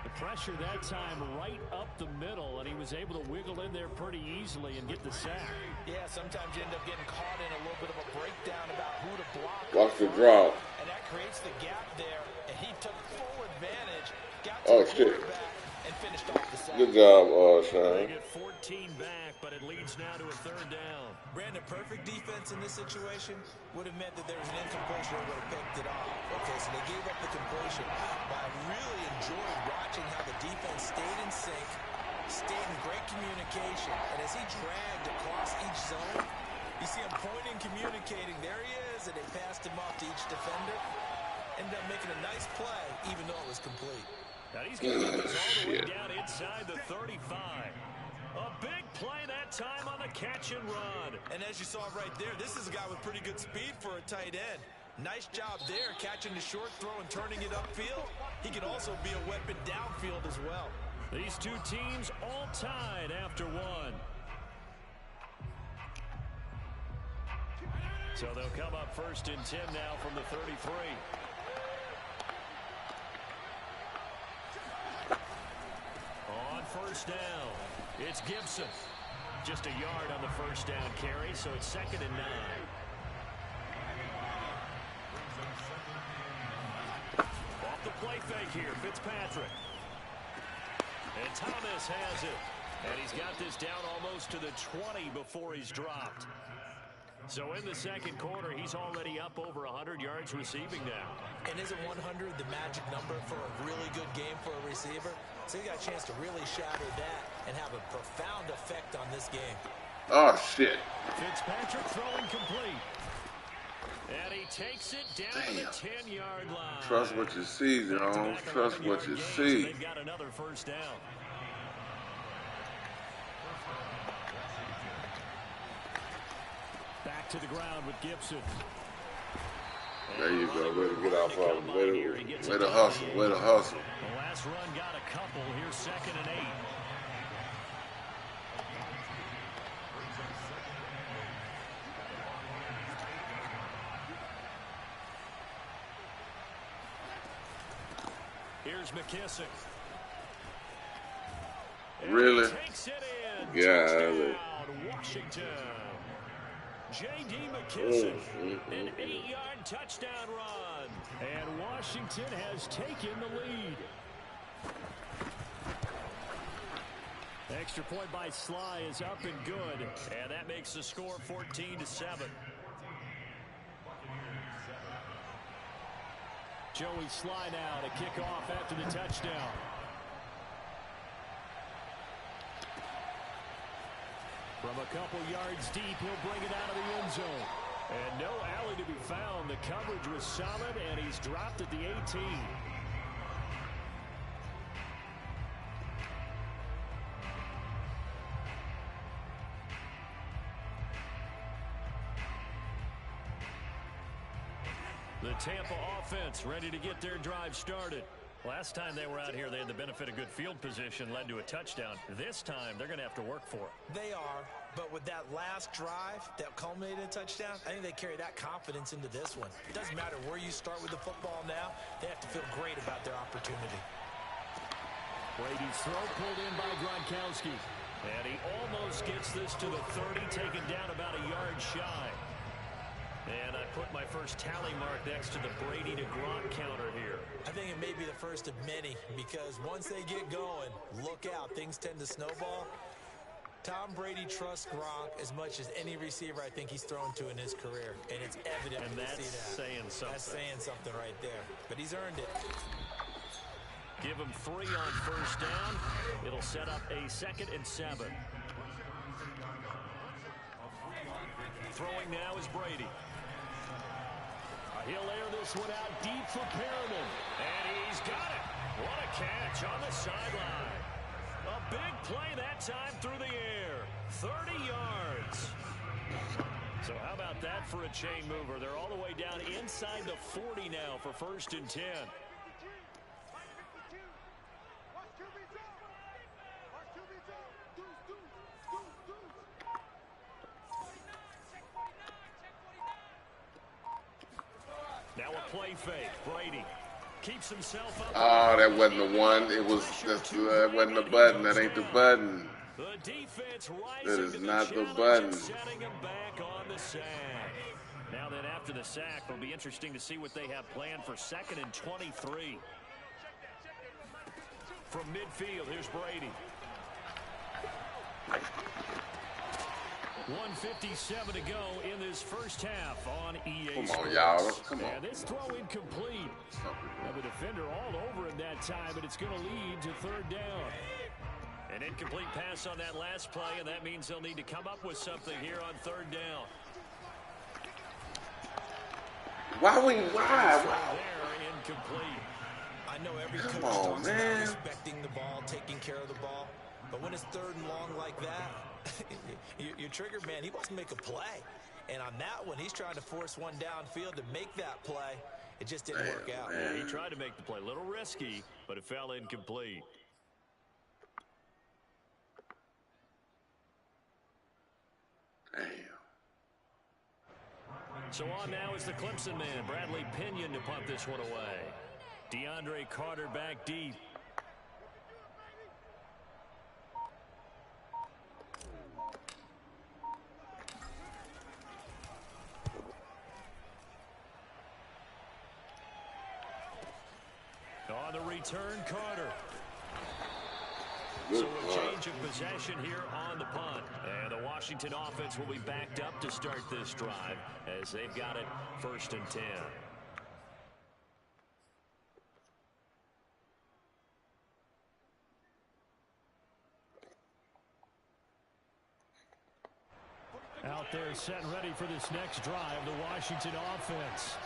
The pressure that time right up the middle, and he was able to wiggle in there pretty easily and get the sack. Yeah, sometimes you end up getting caught in a little bit of a breakdown about who to block. Watch the draw. And that creates the gap there, and he took full advantage. Got Oh, to shit. and finished off the sack. Good job, Shane. They get 14 back, but it leads now to a 3rd down. Brandon, perfect defense in this situation would have meant that there was an incompletion or would have picked it off. Okay, so they gave up the completion. But I really enjoyed watching how the defense stayed in sync, stayed in great communication. And as he dragged across each zone, you see him pointing, communicating. There he is, and they passed him off to each defender. Ended up making a nice play, even though it was complete. Now he's going to get this all the way down inside the 35. A big play that time on the catch and run. And as you saw right there, this is a guy with pretty good speed for a tight end. Nice job there, catching the short throw and turning it upfield. He can also be a weapon downfield as well. These two teams all tied after one. So they'll come up 1st and 10 now from the 33. On 1st down, it's Gibson. Just a yard on the 1st down carry, so it's 2nd and 9. Off the play fake here, Fitzpatrick. And Thomas has it. And he's got this down almost to the 20 before he's dropped. So in the 2nd quarter, he's already up over 100 yards receiving now. And isn't 100 the magic number for a really good game for a receiver? So he got a chance to really shatter that and have a profound effect on this game. Oh, shit. Fitzpatrick throwing complete. And he takes it down to the 10-yard line. Trust what you see, Jones. Trust what you see. They've got another 1st down. Back to the ground with Gibson. There you go. Way to get off of him. Way to hustle. Way to hustle. The last run got a couple. Here's 2nd and 8. Here's McKissick. Really? Takes it in. Yeah. Washington. J.D. McKissick, an 8-yard touchdown run. And Washington has taken the lead. Extra point by Sly is up and good. And that makes the score 14-7. Joey Sly now to kick off after the touchdown. From a couple yards deep, he'll bring it out of the end zone. And no alley to be found. The coverage was solid, and he's dropped at the 18. The Tampa offense ready to get their drive started. Last time they were out here, they had the benefit of good field position, led to a touchdown. This time, they're going to have to work for it. They are, but with that last drive that culminated in a touchdown, I think they carry that confidence into this one. It doesn't matter where you start with the football now. They have to feel great about their opportunity. Brady's throw pulled in by Gronkowski. And he almost gets this to the 30, taken down about a yard shy. And I put my first tally mark next to the Brady to Gronk counter here. I think it may be the first of many, because once they get going, look out, things tend to snowball. Tom Brady trusts Gronk as much as any receiver I think he's thrown to in his career, and it's evident and to that's see that. Saying something. That's saying something right there, but he's earned it. Give him 3 on 1st down. It'll set up a 2nd and 7. Throwing now is Brady. He'll air this one out deep for Perriman. And he's got it. What a catch on the sideline. A big play that time through the air. 30 yards. So how about that for a chain mover? They're all the way down inside the 40 now for 1st and 10. Now a play fake. Brady keeps himself up. Oh, that wasn't the one. It was that wasn't the button. That ain't the button. The defense That is rising not to the the button. challenge, setting him back on the sack. Now then, after the sack, it'll be interesting to see what they have planned for 2nd and 23. From midfield, here's Brady. 1:57 to go in this first half on EA Come Sports. on, y'all. Come on. And this throw incomplete. Now the defender all over him that time, but it's going to lead to third down. An incomplete pass on that last play, and that means they'll need to come up with something here on third down. Why? There, incomplete. I know every coach Come talks on, about man. respecting the ball, taking care of the ball, but when it's third and long like that, your trigger man, he wants to make a play. And on that one, he's trying to force one downfield to make that play. It just didn't work out. Yeah, he tried to make the play. A little risky, but it fell incomplete. Damn. So on now is the Clemson man, Bradley Pinion, to punt this one away. DeAndre Carter back deep. On the return, Carter. So a change of possession here on the punt. And the Washington offense will be backed up to start this drive as they've got it 1st and 10. Out there set and ready for this next drive, the Washington offense.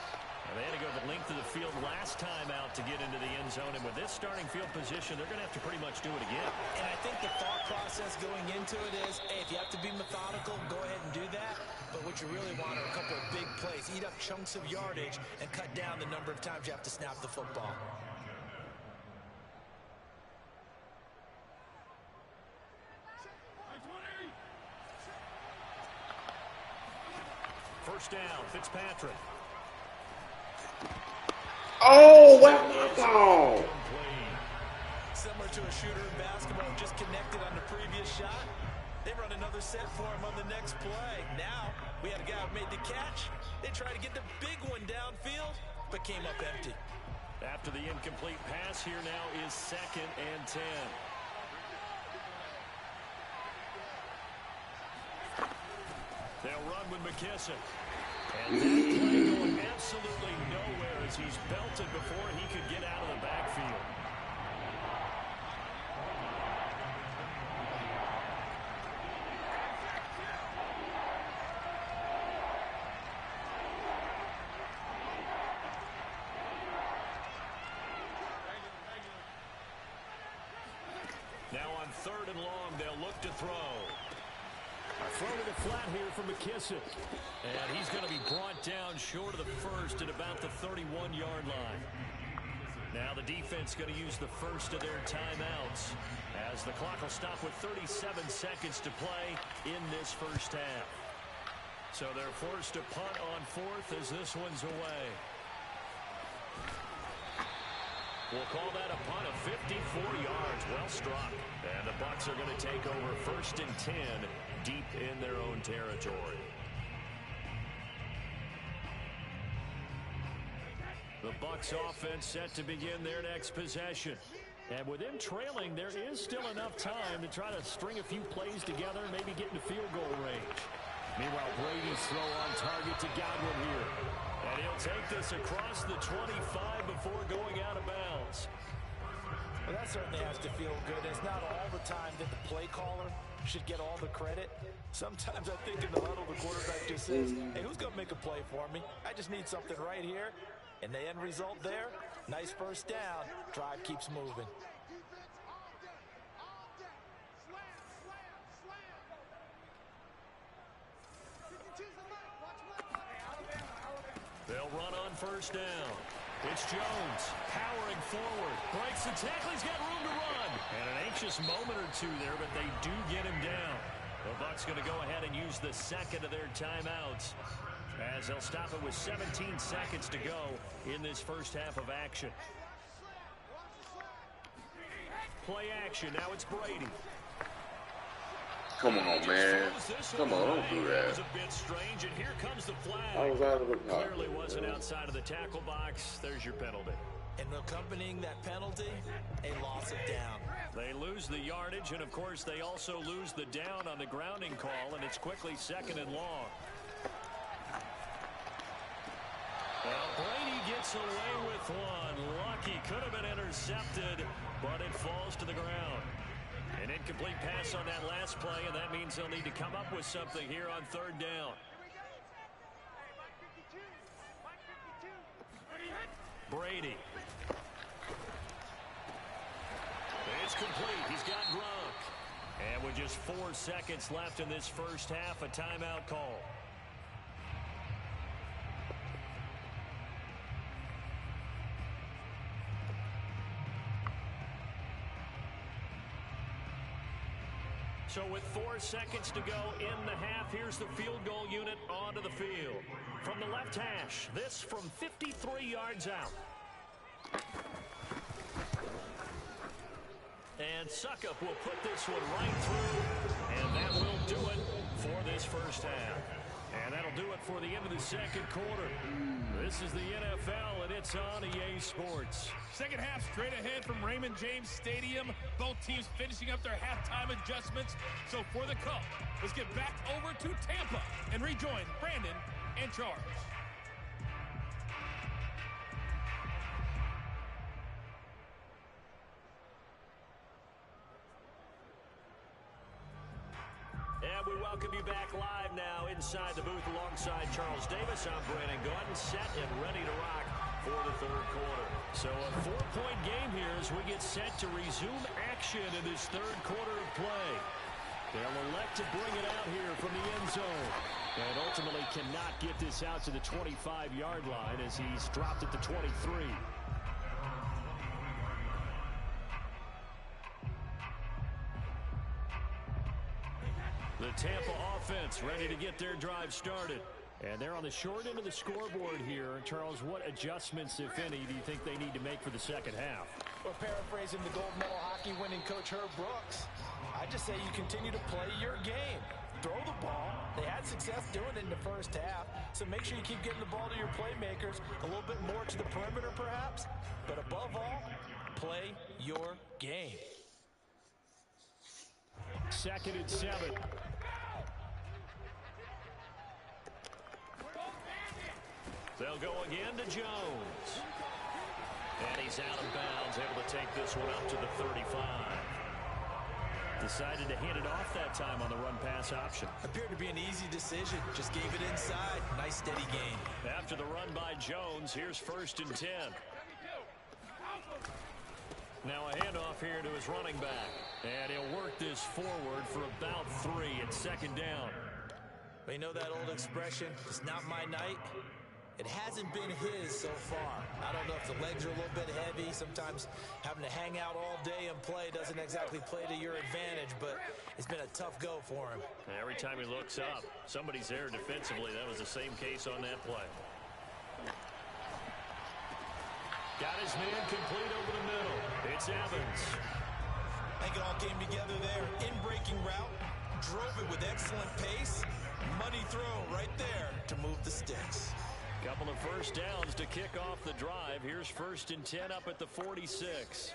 They had to go the length of the field last time out to get into the end zone, and with this starting field position, they're going to have to pretty much do it again. And I think the thought process going into it is, hey, if you have to be methodical, go ahead and do that. But what you really want are a couple of big plays, eat up chunks of yardage, and cut down the number of times you have to snap the football. First down, Fitzpatrick. Oh, where's my ball? Similar to a shooter in basketball who just connected on the previous shot. They run another set for him on the next play. Now, we had a guy who made the catch. They tried to get the big one downfield, but came up empty. After the incomplete pass, here now is 2nd and 10. They'll run with McKissick. And that play going absolutely nowhere as he's belted before he could get out of the backfield. Now on 3rd and long, they'll look to throw. Throw to the flat here for McKissick. And he's going to be brought down short of the first at about the 31-yard line. Now the defense going to use the first of their timeouts as the clock will stop with 37 seconds to play in this first half. So they're forced to punt on 4th as this one's away. We'll call that a punt of 54 yards. Well struck. And the Bucs are going to take over 1st and 10 deep in their own territory. The Bucs offense set to begin their next possession. And with them trailing, there is still enough time to try to string a few plays together and maybe get into field goal range. Meanwhile, Brady's throw on target to Godwin here. And he'll take this across the 25 before going out of bounds. Well, that certainly has to feel good. It's not all the time that the play caller should get all the credit. Sometimes I think in the huddle, the quarterback just says, hey, who's going to make a play for me? I just need something right here. And the end result there, nice first down. Drive keeps moving. They'll run on first down. It's Jones powering forward. Breaks the tackle. He's got room to run. And an anxious moment or two there, but they do get him down. The Bucs going to go ahead and use the second of their timeouts as they'll stop it with 17 seconds to go in this first half of action. Play action. Now it's Brady. Come on, man. Come on, don't do that. It was a bit strange, and here comes the flag. I was out of the pocket. Clearly wasn't outside of the tackle box. There's your penalty. And accompanying that penalty, a loss of down. They lose the yardage, and of course they also lose the down on the grounding call, and it's quickly 2nd and long. Well, Brady gets away with one. Lucky, could have been intercepted, but it falls to the ground. An incomplete pass on that last play, and that means they'll need to come up with something here on 3rd down. Brady. It's complete. He's got Gronk. And with just 4 seconds left in this first half, a timeout call. So with 4 seconds to go in the half, here's the field goal unit onto the field. From the left hash, this from 53 yards out. And Suckup will put this one right through, and that will do it for this first half. And that'll do it for the end of the 2nd quarter. This is the NFL, and it's on EA Sports. Second half straight ahead from Raymond James Stadium. Both teams finishing up their halftime adjustmts. So for the Cult, let's get back over to Tampa and rejoin Brandon and Charles. And we welcome you back live now inside the booth alongside Charles Davis. I'm Brandon Gordon, set and ready to rock for the 3rd quarter. So a 4-point game here as we get set to resume action in this 3rd quarter of play. They'll elect to bring it out here from the end zone. And ultimately cannot get this out to the 25-yard line as he's dropped at the 23. The Tampa offense ready to get their drive started. And they're on the short end of the scoreboard here. Charles, what adjustments, if any, do you think they need to make for the 2nd half? Well, paraphrasing the gold medal hockey winning coach Herb Brooks, I just say you continue to play your game. Throw the ball. They had success doing it in the first half, so make sure you keep getting the ball to your playmakers, a little bit more to the perimeter perhaps, but above all, play your game. 2nd and 7. They'll go again to Jones. And he's out of bounds, able to take this one up to the 35. Decided to hand it off that time on the run-pass option. Appeared to be an easy decision. Just gave it inside. Nice, steady game. After the run by Jones, here's 1st and 10. Now a handoff here to his running back. And he'll work this forward for about 3 at 2nd down. But you know that old expression, it's not my night? It hasn't been his so far. I don't know if the legs are a little bit heavy. Sometimes having to hang out all day and play doesn't exactly play to your advantage, but it's been a tough go for him. Every time he looks up, somebody's there defensively. That was the same case on that play. Got his man complete over the middle. It's Evans. I think it all came together there. In-breaking route, drove it with excellent pace. Money throw right there to move the sticks. Couple of first downs to kick off the drive. Here's 1st and 10 up at the 46.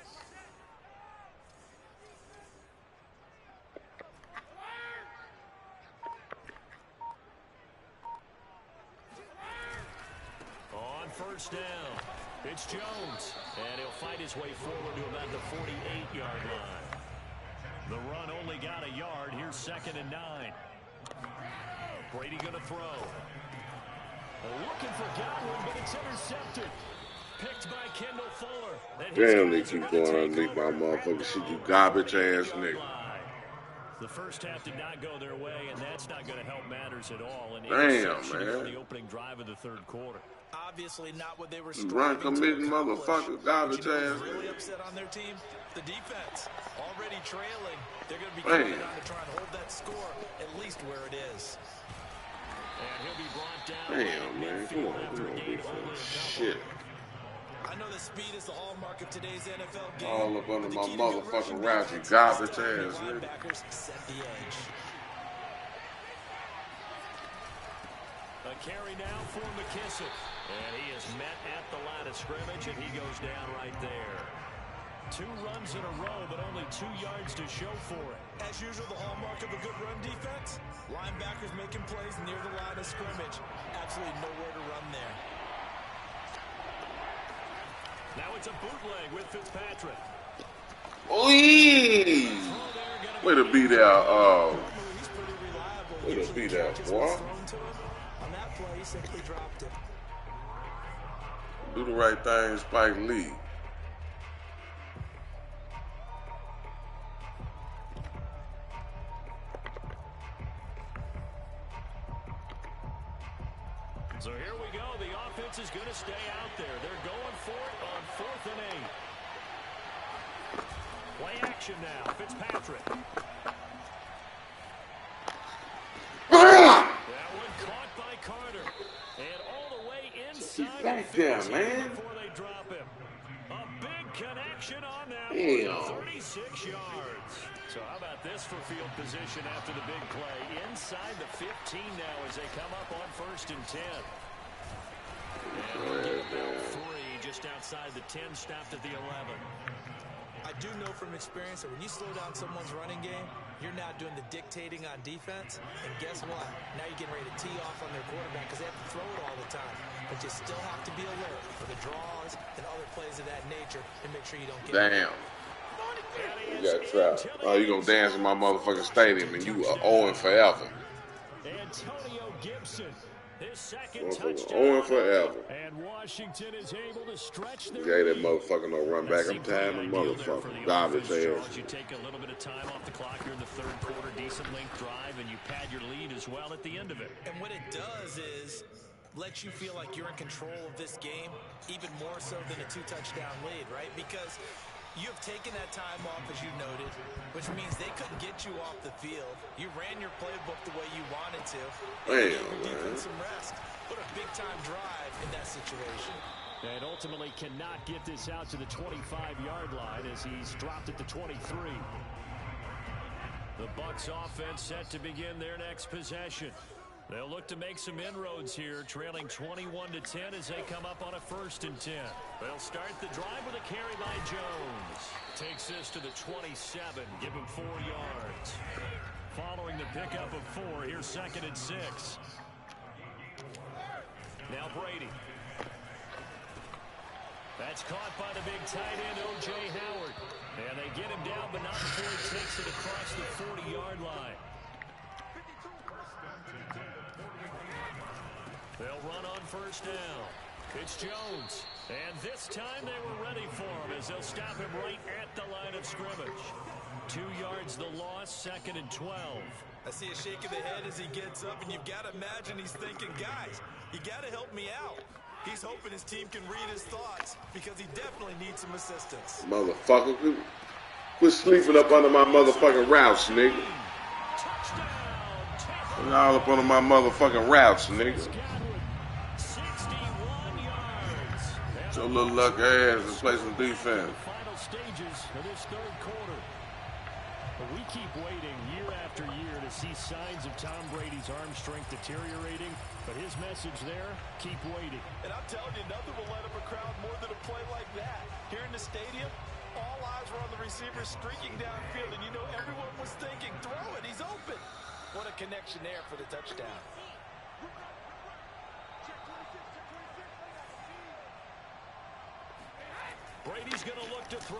On 1st down, it's Jones. And he'll fight his way forward to about the 48-yard line. The run only got a yard. Here's 2nd and 9. Brady going to throw. Looking for Godwin, but it's intercepted. Picked by Kendall Fuller. Damn, they keep going underneath my motherfucking shit, you garbage ass nigga. The first half did not go their way, and that's not going to help matters at all. Damn, man. The opening drive of the 3rd quarter. Obviously not what they were Run committing motherfucker, garbage you know ass. Really upset on their team? The defense. Already trailing. They're going to be coming on to try and hold that score at least where it is. And he'll be brought down. Damn, man. Come on, defense. Shit. I know the speed is the hallmark of today's NFL game. All up under my motherfucking route, you garbage ass, nigga. Linebackers set the edge. A carry now for McKissick. And he is met at the line of scrimmage, and he goes down right there. 2 runs in a row, but only 2 yards to show for it. As usual, the hallmark of a good run defense, linebackers making plays near the line of scrimmage. Absolutely nowhere to run there. Now it's a bootleg with Fitzpatrick. Ooh! Way to be there, way to be there, boy. On that play, he simply dropped it. Do the right thing, Spike Lee. So here we go. The offense is going to stay out there. They're going for it on 4th and 8. Play action now. Fitzpatrick. That one caught by Carter. And all the way inside Back the there, 15 man. before they drop him. A big connection on that Damn. one. 36 yards. So how about this for field position after the big play? Inside the 15 now as they come up on 1st and 10. And we'll get about 3 just outside the 10, stopped at the 11. I do know from experience that when you slow down someone's running game, you're now doing the dictating on defense. And guess what? Now you're getting ready to tee off on their quarterback because they have to throw it all the time. But you still have to be alert for the draws and other plays of that nature and make sure you don't get Damn. You got trapped. Oh, you gonna dance in my motherfucking stadium and you are owing forever. Antonio Gibson, his second Motherfucker touchdown. owing forever. And Washington is able to stretch their Gave that lead. motherfucker no run back. I'm tired of the motherfucker. Garbage ass. You take a little bit of time off the clock here in the 3rd quarter, decent length drive, and you pad your lead as well at the end of it. And what it does is let you feel like you're in control of this game, even more so than a 2-touchdown lead, right? Because you have taken that time off, as you noted, which means they couldn't get you off the field. You ran your playbook the way you wanted to. And you gave your defense some rest. Put a big-time drive in that situation. And ultimately cannot get this out to the 25-yard line as he's dropped at the 23. The Bucs offense set to begin their next possession. They'll look to make some inroads here, trailing 21-10 as they come up on a 1st and 10. They'll start the drive with a carry by Jones. Takes this to the 27, give him 4 yards. Following the pickup of 4, here's 2nd and 6. Now Brady. That's caught by the big tight end, O.J. Howard. And they get him down, but not before he takes it across the 40-yard line. They'll run on 1st down. It's Jones. And this time they were ready for him as they'll stop him right at the line of scrimmage. 2 yards the loss, 2nd and 12. I see a shake of the head as he gets up, and you've got to imagine he's thinking, guys, you got to help me out. He's hoping his team can read his thoughts because he definitely needs some assistance. Motherfucker, quit sleeping up under my motherfucking routes, nigga. Touchdown. All up under my motherfucking routes, nigga. 61 yards. Your little luck ass and play some defense. Final stages of this 3rd quarter. But we keep waiting year after year to see signs of Tom Brady's arm strength deteriorating. But his message there, keep waiting. And I'm telling you, nothing will light up a crowd more than a play like that. Here in the stadium, all eyes were on the receiver streaking downfield, and you know everyone was thinking, throw it, he's open. What a connection there for the touchdown. Brady's going to look to throw.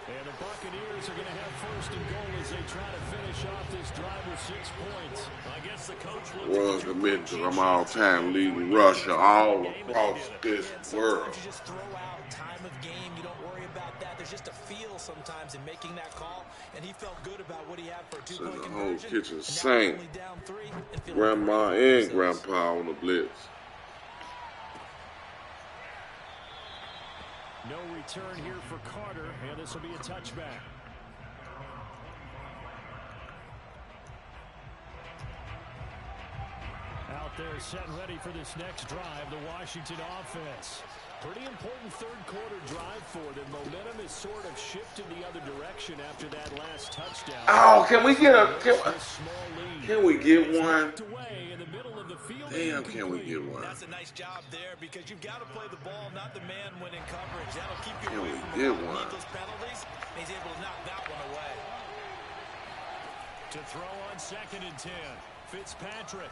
And the Buccaneers are going to have 1st and goal as they try to finish off this drive with 6 points. I guess the coach Runs committed to I'm all-time leading rusher all across this world. You just throw out time of game. You don't worry about that. There's just a feel sometimes in making that call, and he felt good about what he had for a 2-point the whole conversion. kitchen And now sank. only down 3 and feeling Grandma great about and themselves. grandpa on the blitz. No return here for Carter, and this will be a touchback. Out there set and ready for this next drive, the Washington offense. Pretty important 3rd quarter drive for them. Momentum is sort of shifted the other direction after that last touchdown. Oh, can we get a Small lead. can we get one? Away in the middle of the Damn, can we get one? That's a nice job there because you've got to play the ball, not the man when in coverage. That'll keep you Can away we from get a lot of one? needless penalties. He's able to knock that one away. To throw on 2nd and 10. Fitzpatrick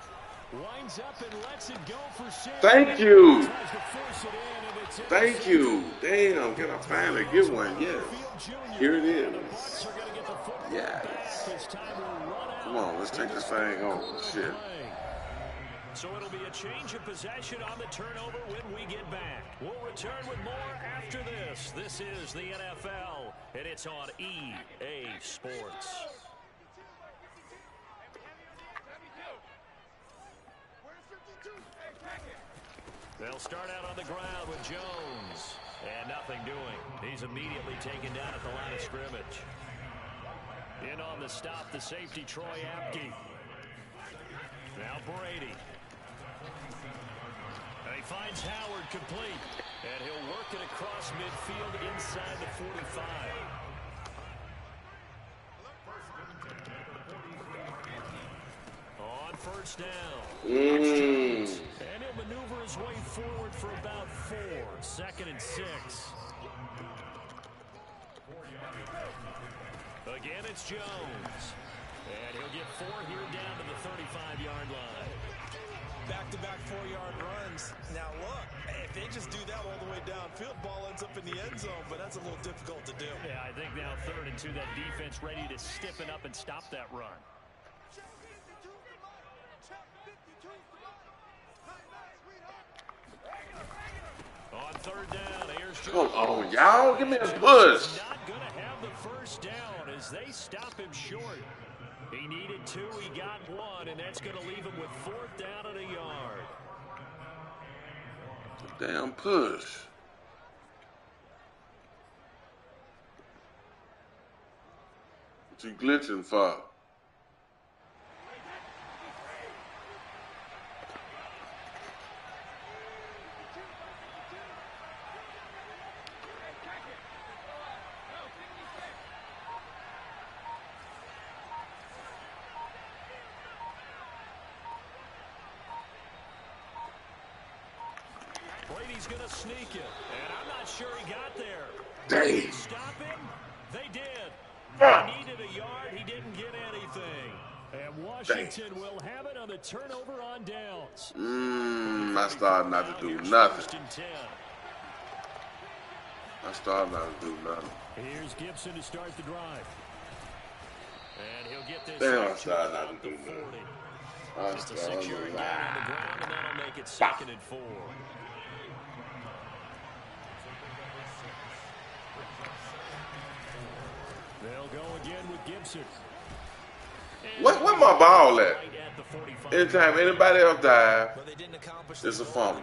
winds up and lets it go for 6. Thank you. Tries to force it in, and it's Thank you. Damn, can I finally get one? Yes. Here it is. Yes. Come on, let's take this thing home. Shit. So it'll be a change of possession on the turnover when we get back. We'll return with more after this. This is the NFL, and it's on EA Sports. They'll start out on the ground with Jones. And nothing doing. He's immediately taken down at the line of scrimmage. In on the stop, the safety, Troy Apke. Now Brady. And he finds Howard complete. And he'll work it across midfield inside the 45. On first down. And he'll maneuver his way forward for about 4. 2nd and 6. Again, it's Jones. And he'll get 4 here down to the 35-yard line. Back-to-back 4-yard runs. Now, look, if they just do that all the way downfield, ball ends up in the end zone, but that's a little difficult to do. Yeah, I think now 3rd and 2, that defense ready to stiffen up and stop that run. On 3rd down, here's Come on, y'all. Give me a push. Not going to have the first down as they stop him short. He needed 2, he got 1, and that's going to leave him with 4th down and a yard. Damn push. What you glitching for? Brady's going to sneak it, and I'm not sure he got there. Dang. Did they stop him? They did. He needed a yard. He didn't get anything. And Washington will have it on the turnover on downs. I started not to do nothing. 1st and 10. I started not to do nothing. Here's Gibson to start the drive. And he'll get this. Damn, I started not to do nothing. Just a 6-yard gain on the ground, and that'll make it 2nd and 4. They'll go again with Gibson. Where my ball at? Anytime anybody else dive, it's a fumble.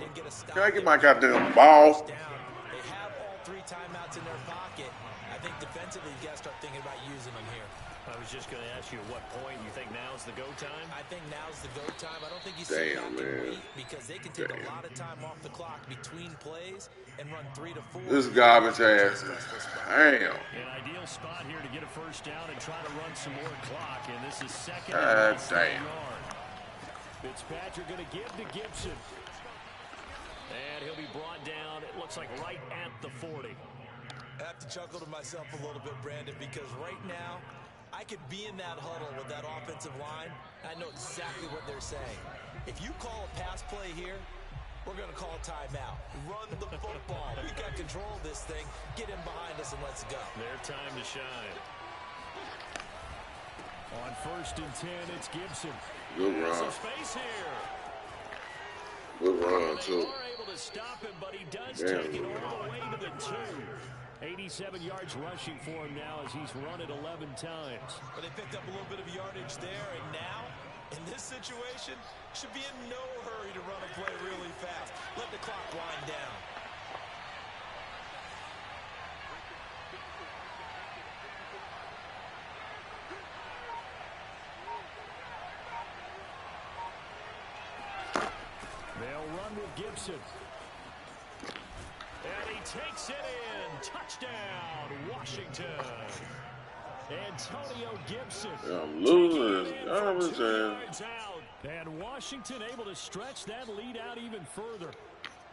Can I get my goddamn ball? They have all 3 timeouts in their pocket. I think defensively, you got to start thinking about using them here. I was just going to ask you at what point you think now's the go time? I think now's the go time. I don't think you sit back and wait because they can take a lot of time off the clock between plays and run 3 to 4. This garbage ass. Damn. An ideal spot here to get a first down and try to run some more clock, and this is 2nd God and damn. yard. Fitzpatrick going to give to Gibson. And he'll be brought down, it looks like right at the 40. I have to chuckle to myself a little bit, Brandon, because right now, I could be in that huddle with that offensive line. I know exactly what they're saying. If you call a pass play here, we're going to call a timeout. Run the football. We got control of this thing. Get in behind us and let's go. Their time to shine. On 1st and 10, it's Gibson. Good run. Some space here. Good run, too. They are able to stop him, but he does Damn, take it good all run. the way to the 2. 87 yards rushing for him now as he's run it 11 times. But they picked up a little bit of yardage there, and now, in this situation, should be in no hurry to run a play really fast. Let the clock wind down. They'll run with Gibson. And he takes it in. Touchdown, Washington. Antonio Gibson. I'm losing this garbage, 2 man. yards out. And Washington able to stretch that lead out even further.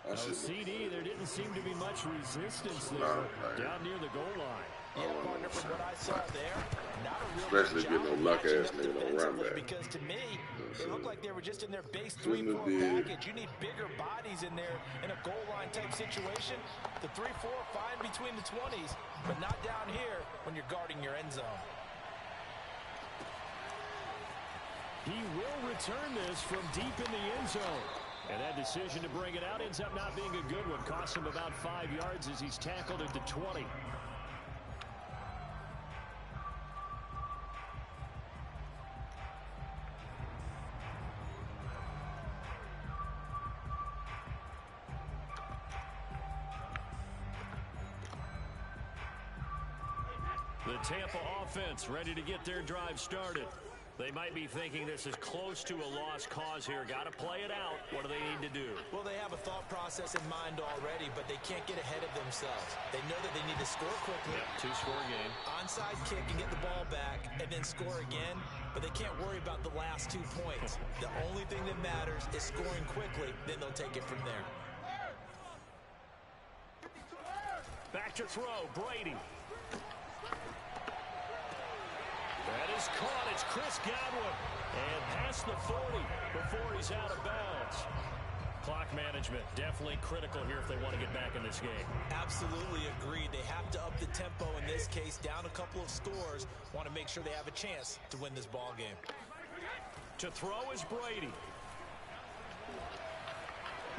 No CD, there didn't seem to be much resistance there down near the goal line. Yeah, partner, from what I saw there, not a real Especially good getting job no luck ass matching up nigga no run defensively, back. because to me, it looked like they were just in their base Shouldn't 3-4 have package. You need bigger bodies in there in a goal line type situation. The 3-4 fine between the 20s, but not down here when you're guarding your end zone. He will return this from deep in the end zone. And that decision to bring it out ends up not being a good one. Costs him about 5 yards as he's tackled at the 20. The Tampa offense ready to get their drive started. They might be thinking this is close to a lost cause here. Got to play it out. What do they need to do? Well, they have a thought process in mind already, but they can't get ahead of themselves. They know that they need to score quickly. Yep, two-score game. Onside kick and get the ball back and then score again, but they can't worry about the last 2 points. The only thing that matters is scoring quickly, then they'll take it from there. Back to throw, Brady. That is caught. It's Chris Godwin. And past the 40 before he's out of bounds. Clock management definitely critical here if they want to get back in this game. Absolutely agreed. They have to up the tempo in this case, down a couple of scores. Want to make sure they have a chance to win this ball game. To throw is Brady.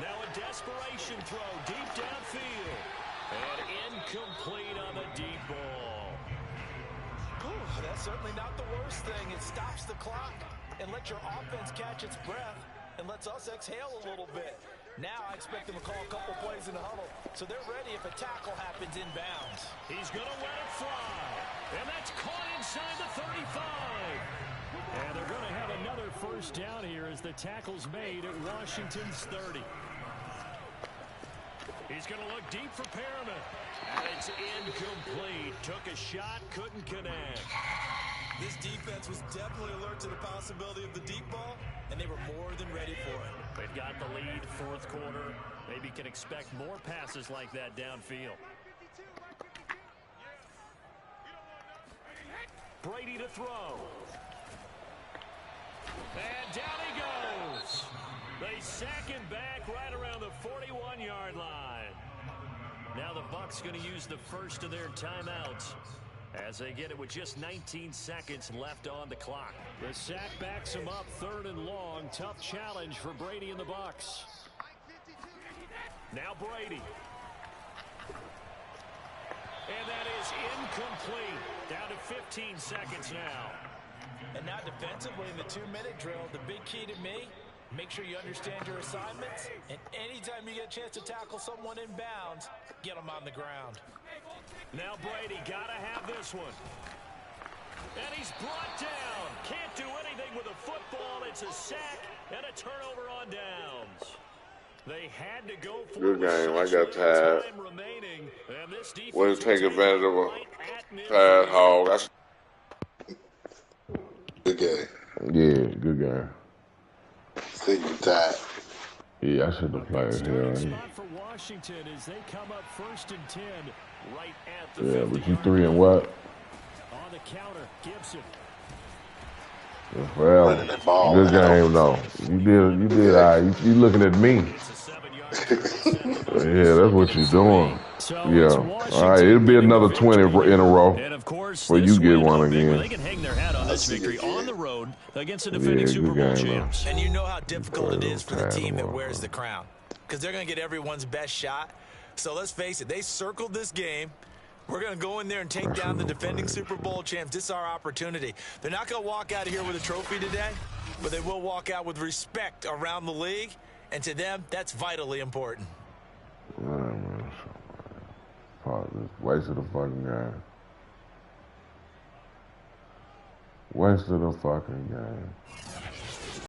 Now a desperation throw deep downfield. And incomplete on the deep ball. That's certainly not the worst thing. It stops the clock and lets your offense catch its breath and lets us exhale a little bit. Now I expect them to call a couple plays in the huddle, so they're ready if a tackle happens inbounds. He's going to let it fly. And that's caught inside the 35. And they're going to have another first down here as the tackle's made at Washington's 30. He's going to look deep for Perriman. And it's incomplete. Took a shot, couldn't connect. This defense was definitely alert to the possibility of the deep ball, and they were more than ready for it. They've got the lead, fourth quarter. Maybe can expect more passes like that downfield. Brady to throw. And down he goes. They sack him back right around the 41-yard line. Now the Bucs going to use the first of their timeouts as they get it with just 19 seconds left on the clock. The sack backs him up, third and long. Tough challenge for Brady and the Bucs. Now Brady. And that is incomplete. Down to 15 seconds now. And now defensively in the 2-minute drill, the big key to me, make sure you understand your assignments, and anytime you get a chance to tackle someone in bounds, get them on the ground. Now Brady got to have this one. And he's brought down. Can't do anything with a football. It's a sack and a turnover on downs. They had to go for good game. I got tired. Want to take advantage of a pass hog. That's Good game. Yeah, good game. See you tired. Yeah, I should have played here. Spot for Washington as they come up first and 10 right at the Yeah, but you 50-yard 3 and what? on the counter. Gibson. Well, Running that ball good out. game though. You did all right. You looking at me. It's a 7-yard Yeah, that's what you're doing. So Yeah. it's All Washington right, it'll be getting another the 20 victory. in a row. And of course, Well, this you get win one will be where again. they can hang their hat on this see it victory again. on the road against the Yeah, defending good Super Bowl game, man. champs. And you know how difficult it is for the Tired team that of wears the crown, because they're going to get everyone's best shot. So let's face it, they circled this game. We're going to go in there and take down the defending Super Bowl champs. This is our opportunity. They're not going to walk out of here with a trophy today, but they will walk out with respect around the league. And to them, that's vitally important. All right, man. Fuck, just wasted the fucking game. Wasted the fucking game.